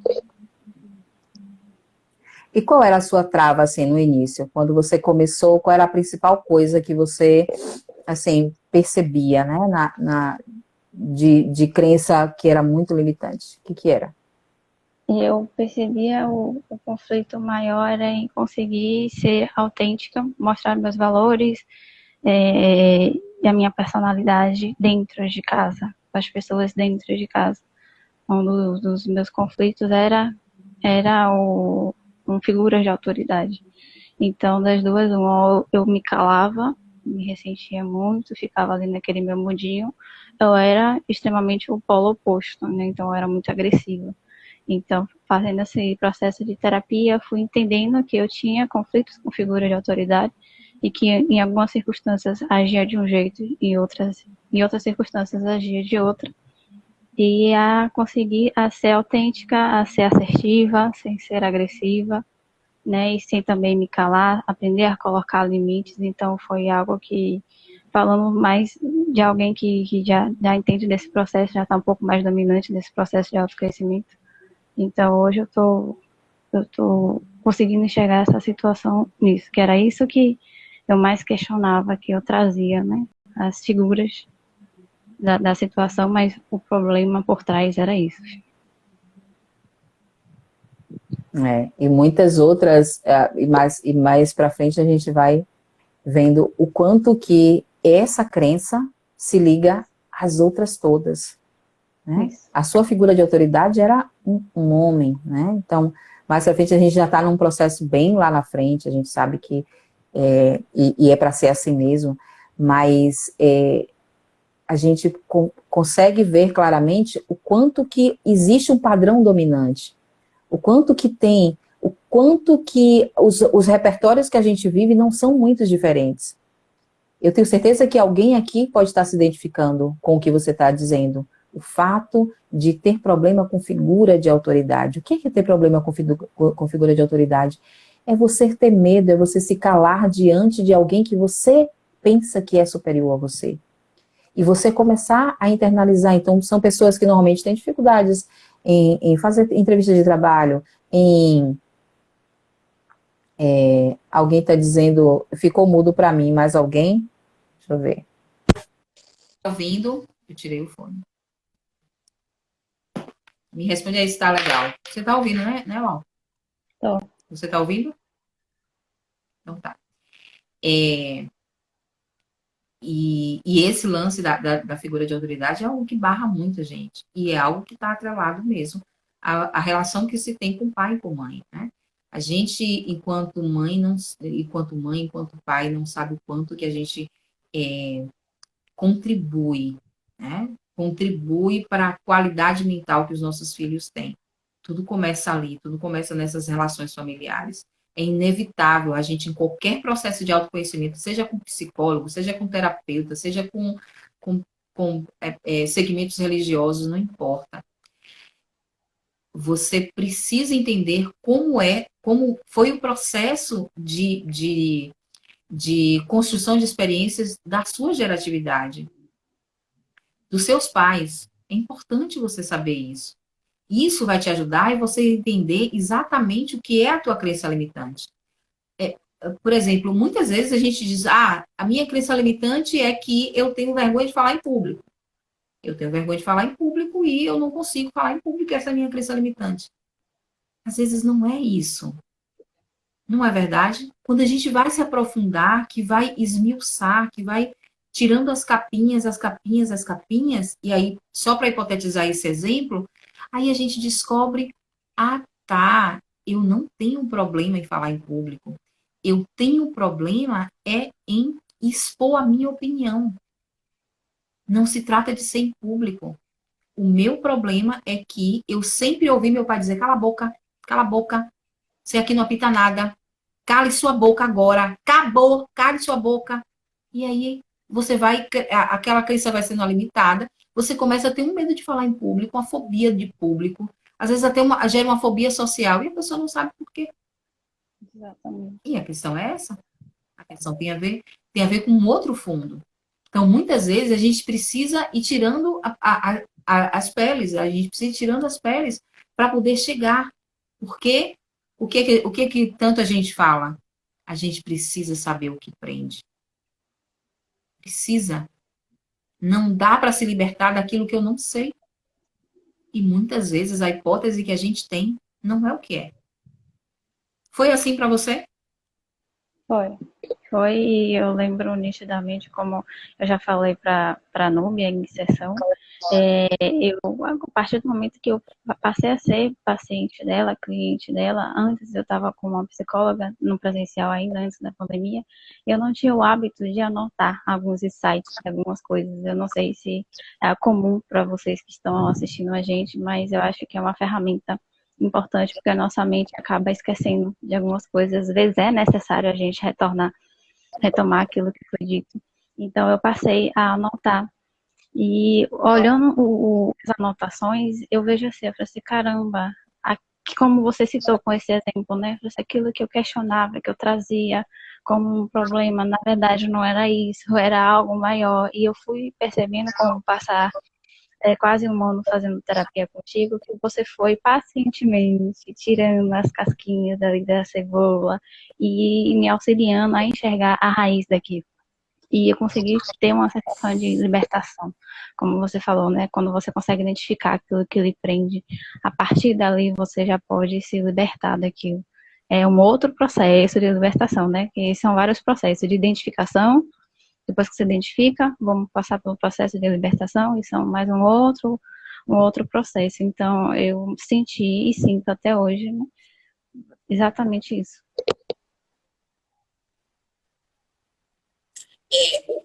E qual era a sua trava, assim, no início? Quando você começou, qual era a principal coisa que você, assim, percebia, né, de crença que era muito limitante? O que que era? Eu percebia o conflito maior em conseguir ser autêntica, mostrar meus valores e a minha personalidade dentro de casa, das pessoas dentro de casa. Um dos meus conflitos era um figura de autoridade. Então, das duas, uma, eu me calava, me ressentia muito, ficava ali naquele meu mundinho. Eu era extremamente o polo oposto, né? Então, eu era muito agressiva. Então, fazendo esse processo de terapia, fui entendendo que eu tinha conflitos com figura de autoridade e que em algumas circunstâncias agia de um jeito e em outras circunstâncias agia de outra. E a conseguir a ser autêntica, a ser assertiva, sem ser agressiva, né? E sem também me calar, aprender a colocar limites. Então, foi algo que, falando mais de alguém que já entende desse processo, já está um pouco mais dominante nesse processo de autoconhecimento. Então, hoje eu tô conseguindo enxergar essa situação nisso, que era isso que eu mais questionava, que eu trazia, né? As figuras da situação, mas o problema por trás era isso. E muitas outras, e mais para frente a gente vai vendo o quanto que essa crença se liga às outras todas, né? Isso. A sua figura de autoridade era um homem, né? Então, mais pra frente a gente já está num processo bem lá na frente, a gente sabe que e é para ser assim mesmo, mas a gente consegue ver claramente o quanto que existe um padrão dominante, o quanto que tem, o quanto que os repertórios que a gente vive não são muito diferentes. Eu tenho certeza que alguém aqui pode estar se identificando com o que você está dizendo. O fato de ter problema com figura de autoridade. O que é ter problema com figura de autoridade? É você ter medo, é você se calar diante de alguém que você pensa que é superior a você. E você começar a internalizar. Então, são pessoas que normalmente têm dificuldades em fazer entrevista de trabalho, alguém está dizendo, ficou mudo para mim, mas alguém? Deixa eu ver. Tá ouvindo? Eu tirei o fone. Me responde aí se tá legal. Você tá ouvindo, né, Lau? Tô. Você tá ouvindo? Então tá. É, e esse lance da figura de autoridade é algo que barra muita gente. E é algo que está atrelado mesmo à relação que se tem com pai e com mãe, né? A gente, enquanto pai, não sabe o quanto que a gente contribui, né? Contribui para a qualidade mental que os nossos filhos têm. Tudo começa ali, tudo começa nessas relações familiares. É inevitável a gente, em qualquer processo de autoconhecimento, seja com psicólogo, seja com terapeuta, seja com, com segmentos religiosos, não importa. Você precisa entender como foi o processo de construção de experiências da sua geratividade, dos seus pais. É importante você saber isso. Isso vai te ajudar e você entender exatamente o que é a tua crença limitante. por exemplo, muitas vezes a gente diz, a minha crença limitante é que eu tenho vergonha de falar em público. Eu tenho vergonha de falar em público e eu não consigo falar em público, essa é a minha crença limitante. Às vezes não é isso. Não é verdade? Quando a gente vai se aprofundar, que vai esmiuçar, que vai tirando as capinhas, as capinhas, as capinhas, e aí, só para hipotetizar esse exemplo, aí a gente descobre, tá, eu não tenho problema em falar em público. Eu tenho problema em expor a minha opinião. Não se trata de ser em público. O meu problema é que eu sempre ouvi meu pai dizer, cala a boca, você aqui não apita nada, cale sua boca agora, acabou, cale sua boca. E aí você vai, aquela crença vai sendo limitada, você começa a ter um medo de falar em público, uma fobia de público, às vezes até gera uma fobia social e a pessoa não sabe por quê. Exatamente. E a questão é essa, a questão tem a ver com um outro fundo. Então, muitas vezes, a gente precisa ir tirando as peles, a gente precisa ir tirando as peles para poder chegar. Porque o que tanto a gente fala? A gente precisa saber o que prende. Precisa. Não dá para se libertar daquilo que eu não sei. E muitas vezes a hipótese que a gente tem não é o que é. Foi assim para você? Foi. Foi, e eu lembro nitidamente, como eu já falei para a Núbia em sessão, a partir do momento que eu passei a ser paciente dela, cliente dela, antes eu estava com uma psicóloga no presencial ainda, antes da pandemia, eu não tinha o hábito de anotar alguns insights, algumas coisas. Eu não sei se é comum para vocês que estão assistindo a gente, mas eu acho que é uma ferramenta importante, porque a nossa mente acaba esquecendo de algumas coisas. Às vezes é necessário a gente retomar aquilo que foi dito. Então eu passei a anotar. E olhando as anotações, eu vejo assim, eu falei assim, caramba, como você citou com esse exemplo, né? Aquilo que eu questionava, que eu trazia como um problema, na verdade não era isso, era algo maior. E eu fui percebendo com o passar quase um ano fazendo terapia contigo, que você foi pacientemente tirando as casquinhas da cebola e me auxiliando a enxergar a raiz daquilo. E eu consegui ter uma sensação de libertação, como você falou, né? Quando você consegue identificar aquilo que lhe prende, a partir dali você já pode se libertar daquilo. É um outro processo de libertação, né? Que são vários processos de identificação. Depois que você identifica, vamos passar pelo processo de libertação, e são mais um outro processo. Então, eu senti e sinto até hoje, né, exatamente isso.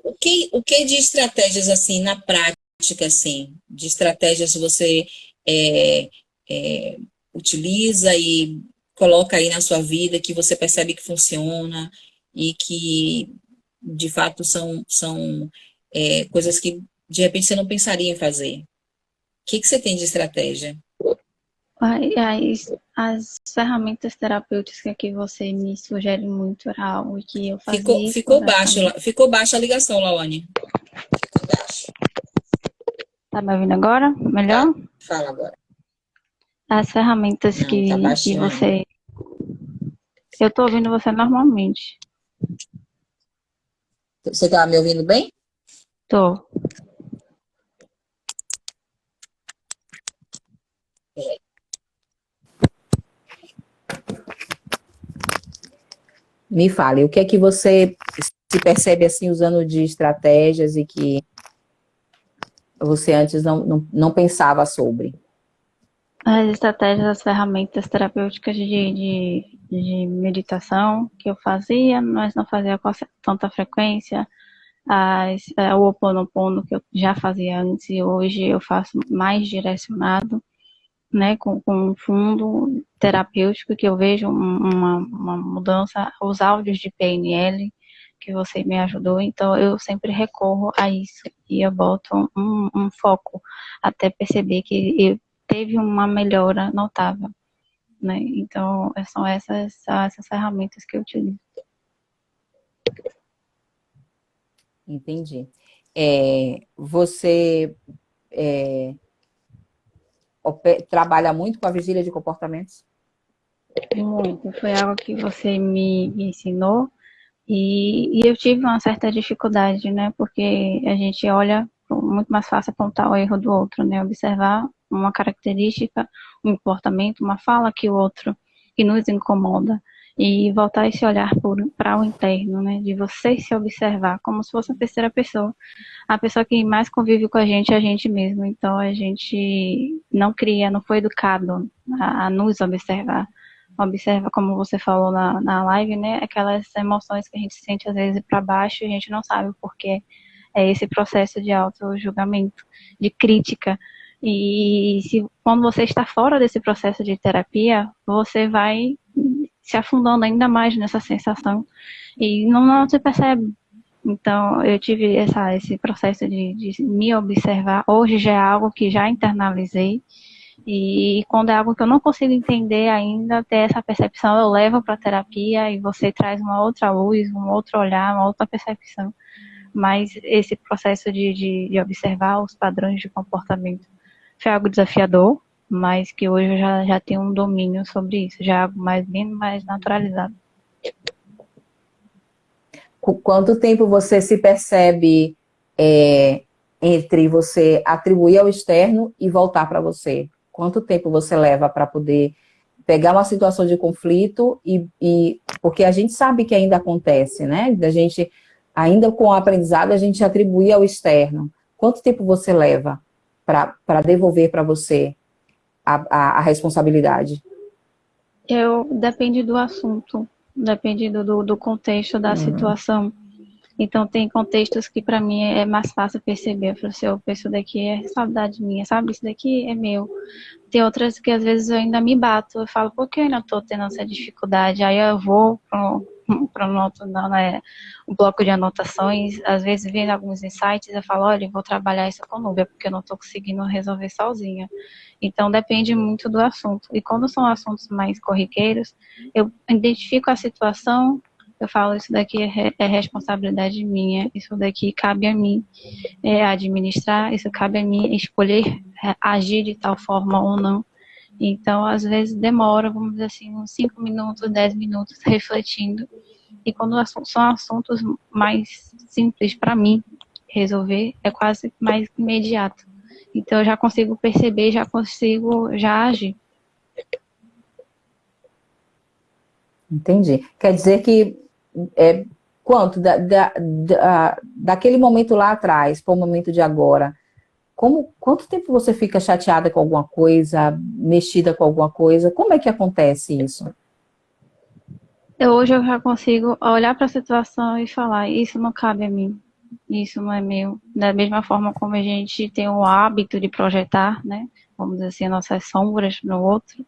O que de estratégias, assim, na prática, assim, de estratégias você é, é, utiliza e coloca aí na sua vida que você percebe que funciona e que, de fato, são coisas que, de repente, você não pensaria em fazer? O que você tem de estratégia? As ferramentas terapêuticas que você me sugere muito era algo que eu fazia esporadicamente. Ficou baixa a ligação, Lawane. Ficou baixo. Tá me ouvindo agora? Tá, Melhor? fala agora. As ferramentas Não, tá que baixinho ainda. você. Eu tô ouvindo você normalmente. Você tá me ouvindo bem? Tô. Me fale, o que é que você se percebe assim usando de estratégias e que você antes não pensava sobre? As estratégias, as ferramentas terapêuticas de meditação que eu fazia, mas não fazia com tanta frequência. O Ho Oponopono que eu já fazia antes e hoje eu faço mais direcionado, né, com um fundo terapêutico que eu vejo uma mudança, os áudios de PNL que você me ajudou, então eu sempre recorro a isso e eu boto um foco até perceber que eu teve uma melhora notável, né? Então são essas ferramentas que eu utilizo. Entendi. Você trabalha muito com a vigília de comportamentos? Muito. Foi algo que você me ensinou e eu tive uma certa dificuldade, né? Porque a gente olha, muito mais fácil apontar o erro do outro, né? Observar uma característica, um comportamento, uma fala que o outro, que nos incomoda. E voltar esse olhar para o interno, né? De você se observar como se fosse uma terceira pessoa. A pessoa que mais convive com a gente é a gente mesmo. Então a gente não cria, não foi educado a nos observar. Observa, como você falou na live, né? Aquelas emoções que a gente sente às vezes para baixo e a gente não sabe o porquê. É esse processo de auto-julgamento, de crítica. E quando você está fora desse processo de terapia, você vai se afundando ainda mais nessa sensação e não se percebe. Então, eu tive esse processo de me observar. Hoje já é algo que já internalizei. E quando é algo que eu não consigo entender ainda, ter essa percepção, eu levo para a terapia e você traz uma outra luz, um outro olhar, uma outra percepção. Mas esse processo de observar os padrões de comportamento foi algo desafiador, mas que hoje eu já tenho um domínio sobre isso, já é algo bem mais naturalizado. Quanto tempo você se percebe entre você atribuir ao externo e voltar para você? Quanto tempo você leva para poder pegar uma situação de conflito porque a gente sabe que ainda acontece, né? Da gente, ainda com o aprendizado, a gente atribuir ao externo. Quanto tempo você leva para devolver para você a responsabilidade? Depende do assunto, depende do contexto da situação. Então, tem contextos que para mim é mais fácil perceber. Eu falo assim, opa, isso daqui é responsabilidade minha, sabe? Isso daqui é meu. Tem outras que às vezes eu ainda me bato. Eu falo, por que eu ainda estou tendo essa dificuldade? Aí eu vou para o bloco de anotações. Às vezes, vendo alguns insights, eu falo, olha, eu vou trabalhar isso com Núbia, porque eu não estou conseguindo resolver sozinha. Então, depende muito do assunto. E quando são assuntos mais corriqueiros, eu identifico a situação, eu falo, isso daqui é responsabilidade minha, isso daqui cabe a mim administrar, isso cabe a mim escolher agir de tal forma ou não. Então, às vezes demora, vamos dizer assim, uns 5 minutos, 10 minutos refletindo. E quando são assuntos mais simples para mim resolver, é quase mais imediato. Então, eu já consigo perceber, já consigo já agir. Entendi. Quer dizer que quanto daquele momento lá atrás para o momento de agora, quanto tempo você fica chateada com alguma coisa, mexida com alguma coisa? Como é que acontece isso? Hoje eu já consigo olhar para a situação e falar, isso não cabe a mim, isso não é meu. Da mesma forma como a gente tem o hábito de projetar, né? Vamos dizer assim, nossas sombras no outro,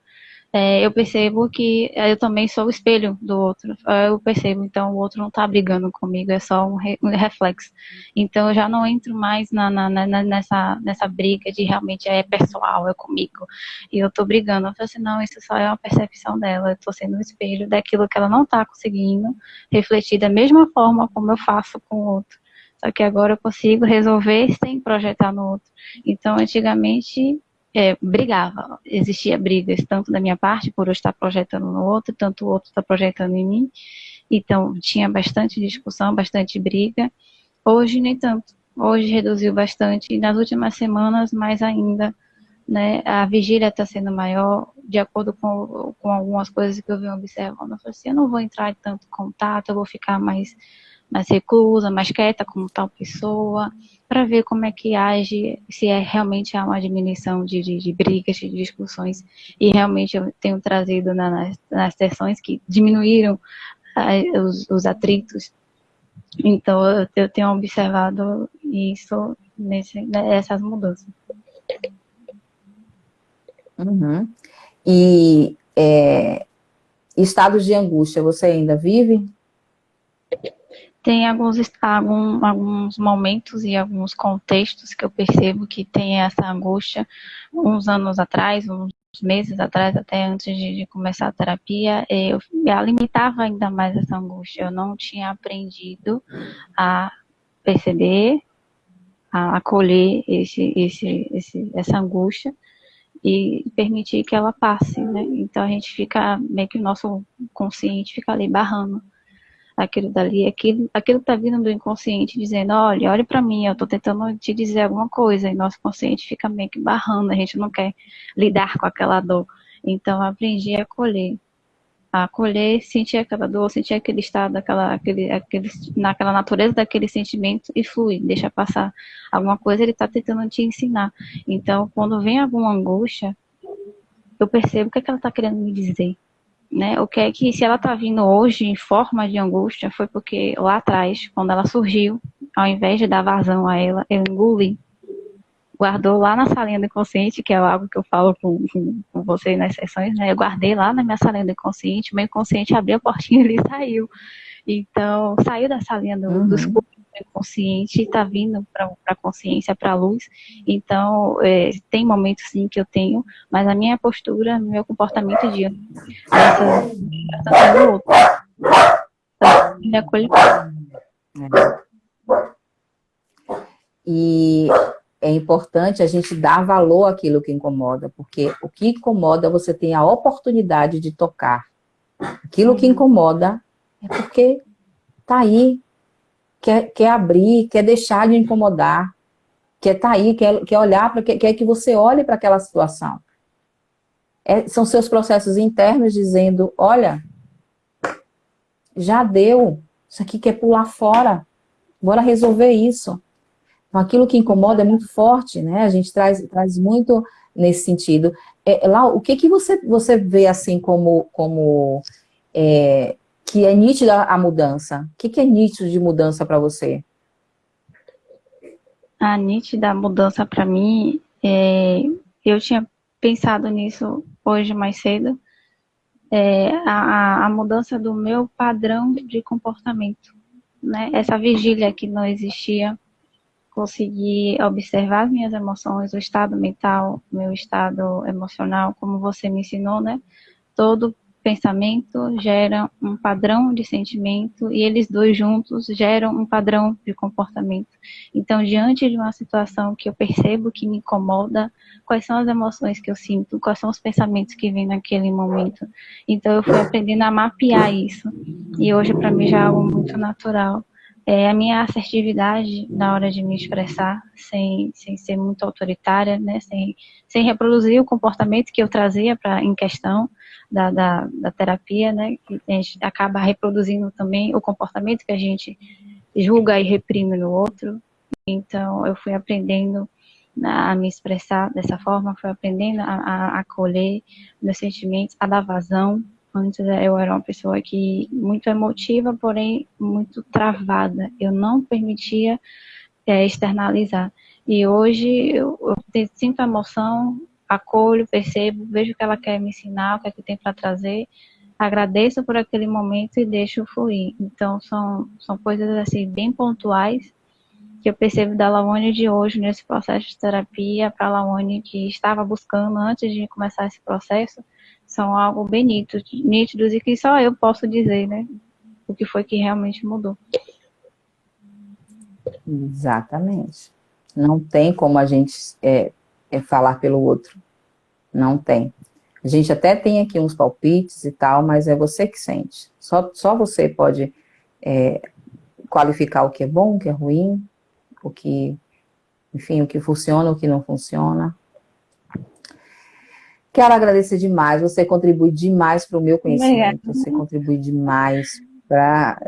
eu percebo que eu também sou o espelho do outro. Eu percebo, então o outro não está brigando comigo, é só um reflexo. Então eu já não entro mais nessa briga de realmente é pessoal, é comigo. E eu estou brigando. Eu falo assim, não, isso só é uma percepção dela. Eu estou sendo um espelho daquilo que ela não está conseguindo refletir da mesma forma como eu faço com o outro. Só que agora eu consigo resolver sem projetar no outro. Então, antigamente, brigava, existia brigas tanto da minha parte por eu estar projetando no outro, tanto o outro está projetando em mim, então tinha bastante discussão, bastante briga. Hoje nem tanto, hoje reduziu bastante e nas últimas semanas mais ainda, né? A vigília está sendo maior, de acordo com algumas coisas que eu venho observando. Eu falei assim, eu não vou entrar em tanto contato, eu vou ficar mais reclusa, mais quieta como tal pessoa, para ver como é que age, se realmente há uma diminuição de brigas, de discussões. E realmente eu tenho trazido nas sessões que diminuíram os atritos. Então eu tenho observado isso nessas mudanças. Uhum. E estados de angústia, você ainda vive? Tem alguns momentos e alguns contextos que eu percebo que tem essa angústia. Uns anos atrás, uns meses atrás, até antes de começar a terapia, eu alimentava ainda mais essa angústia. Eu não tinha aprendido a perceber, a acolher essa angústia. e permitir que ela passe, né? Então a gente fica, meio que o nosso consciente fica ali barrando aquilo dali, aquilo que tá vindo do inconsciente dizendo, olha para mim, eu tô tentando te dizer alguma coisa, e nosso consciente fica meio que barrando, a gente não quer lidar com aquela dor. Então eu aprendi a acolher, sentir aquela dor, sentir aquele estado, naquela natureza daquele sentimento e fluir, deixa passar alguma coisa, ele está tentando te ensinar. Então, quando vem alguma angústia, eu percebo o que é que ela está querendo me dizer, né? O que é que, se ela está vindo hoje em forma de angústia, foi porque lá atrás, quando ela surgiu, ao invés de dar vazão a ela, eu engoli, guardou lá na salinha do inconsciente, que é algo que eu falo com você nas sessões, né? Eu guardei lá na minha salinha do inconsciente, o meu inconsciente abriu a portinha ali e saiu. Então, saiu da salinha dos corpos do inconsciente e está vindo para a consciência, para a luz. Então, tem momentos sim que eu tenho, mas a minha postura, meu comportamento diante dessa do outro, me acolhe. E é importante a gente dar valor àquilo que incomoda, porque o que incomoda você tem a oportunidade de tocar. Aquilo que incomoda é porque tá aí, quer abrir, quer deixar de incomodar, quer tá aí, quer olhar, quer que você olhe para aquela situação. São seus processos internos dizendo, olha, já deu, isso aqui quer pular fora, bora resolver isso. Então, aquilo que incomoda é muito forte, né? A gente traz muito nesse sentido. Lá, o que você vê assim como que é nítida a mudança? O que é nítido de mudança para você? A nítida mudança para mim, eu tinha pensado nisso hoje mais cedo, a mudança do meu padrão de comportamento, né? Essa vigília que não existia, conseguir observar as minhas emoções, o estado mental, meu estado emocional, como você me ensinou, né? Todo pensamento gera um padrão de sentimento e eles dois juntos geram um padrão de comportamento. Então, diante de uma situação que eu percebo que me incomoda, quais são as emoções que eu sinto, quais são os pensamentos que vêm naquele momento. Então, eu fui aprendendo a mapear isso. E hoje, para mim, já é algo muito natural. A minha assertividade na hora de me expressar, sem ser muito autoritária, né? sem reproduzir o comportamento que eu trazia em questão da terapia, né? Que a gente acaba reproduzindo também o comportamento que a gente julga e reprime no outro. Então, eu fui aprendendo a me expressar dessa forma, fui aprendendo a acolher meus sentimentos, a dar vazão. Antes eu era uma pessoa que muito emotiva, porém muito travada. Eu não permitia externalizar. E hoje eu sinto a emoção, acolho, percebo, vejo o que ela quer me ensinar, o que é que tem para trazer, agradeço por aquele momento e deixo fluir. Então são coisas assim bem pontuais que eu percebo da Lawane de hoje nesse processo de terapia para a Lawane que estava buscando antes de começar esse processo, são algo bem nítidos e que só eu posso dizer, né? O que foi que realmente mudou. Exatamente. Não tem como a gente falar pelo outro. Não tem. A gente até tem aqui uns palpites e tal, mas é você que sente. Só você pode qualificar o que é bom, o que é ruim, o que funciona, o que não funciona. Quero agradecer demais, você contribui demais para o meu conhecimento, você contribui demais para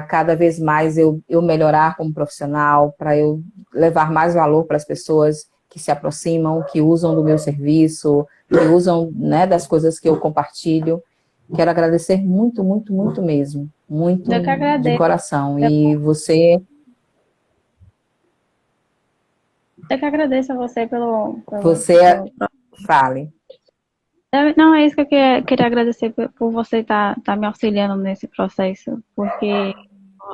cada vez mais eu melhorar como profissional, para eu levar mais valor para as pessoas que se aproximam, que usam do meu serviço, que usam, né, das coisas que eu compartilho. Quero agradecer muito, muito, muito mesmo, muito de coração. E você... Eu que agradeço a você pelo Fale. Não, é isso que eu queria agradecer por você estar me auxiliando nesse processo, porque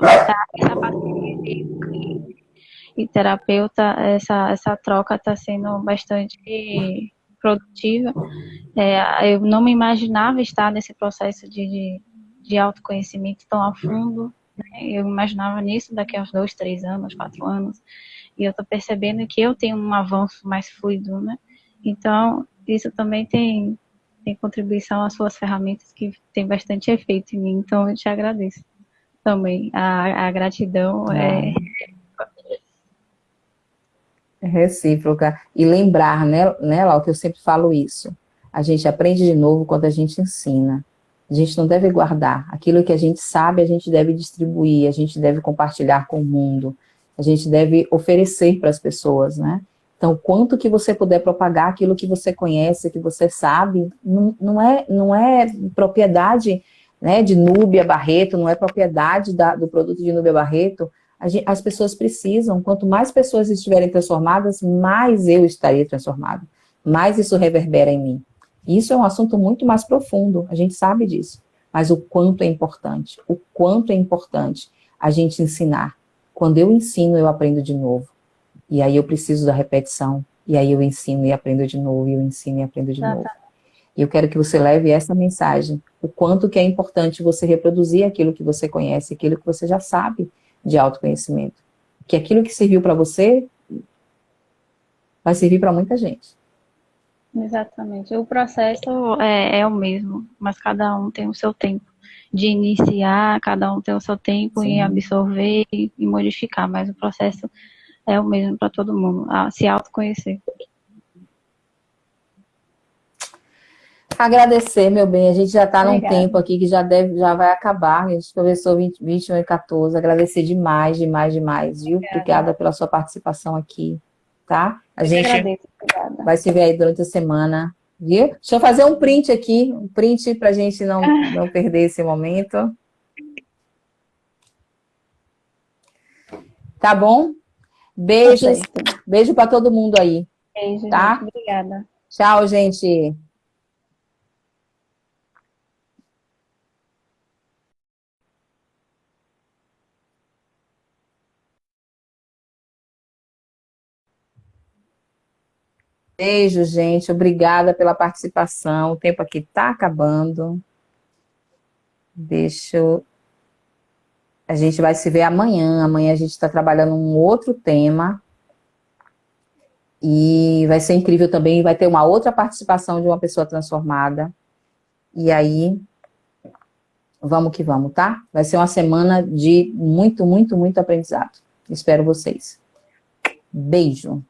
essa parceria e terapeuta, essa troca está sendo bastante produtiva. Eu não me imaginava estar nesse processo de autoconhecimento tão a fundo, né? Eu imaginava nisso daqui a uns 2, 3 anos, 4 anos, e eu estou percebendo que eu tenho um avanço mais fluido, né? Então, isso também tem contribuição às suas ferramentas que tem bastante efeito em mim. Então, eu te agradeço também. A gratidão Ah, é recíproca. E lembrar, né, Lau, que eu sempre falo isso. A gente aprende de novo quando a gente ensina. A gente não deve guardar. Aquilo que a gente sabe, a gente deve distribuir, a gente deve compartilhar com o mundo. A gente deve oferecer para as pessoas, né? Então, quanto que você puder propagar aquilo que você conhece, que você sabe, não é propriedade, né, de Núbia Barreto, não é propriedade do produto de Núbia Barreto. As pessoas precisam, quanto mais pessoas estiverem transformadas, mais eu estarei transformado, mais isso reverbera em mim. Isso é um assunto muito mais profundo, a gente sabe disso, mas o quanto é importante a gente ensinar. Quando eu ensino, eu aprendo de novo, e aí eu preciso da repetição, e aí eu ensino e aprendo de novo, e eu ensino e aprendo de novo. E eu quero que você leve essa mensagem, o quanto que é importante você reproduzir aquilo que você conhece, aquilo que você já sabe de autoconhecimento. Que aquilo que serviu para você vai servir para muita gente. Exatamente. O processo é o mesmo, mas cada um tem o seu tempo de iniciar, cada um tem o seu tempo em Sim. absorver e modificar, mas o processo é o mesmo para todo mundo, se autoconhecer. Agradecer, meu bem, a gente já está num Obrigada. tempo aqui que já vai acabar, a gente conversou 21 e 14, agradecer demais, demais, demais, viu? Obrigada pela sua participação aqui, tá? A gente Agradeço. Obrigada. vai se ver aí durante a semana, viu? Deixa eu fazer um print aqui, um print para a gente não perder esse momento. Tá bom? Beijos, beijo para todo mundo aí, Beijo, tá? gente. Obrigada. Tchau, gente. Beijo, gente. Obrigada pela participação. O tempo aqui tá acabando. Deixa eu... A gente vai se ver amanhã. Amanhã a gente está trabalhando um outro tema. E vai ser incrível também. Vai ter uma outra participação de uma pessoa transformada. E aí, vamos que vamos, tá? Vai ser uma semana de muito, muito, muito aprendizado. Espero vocês. Beijo.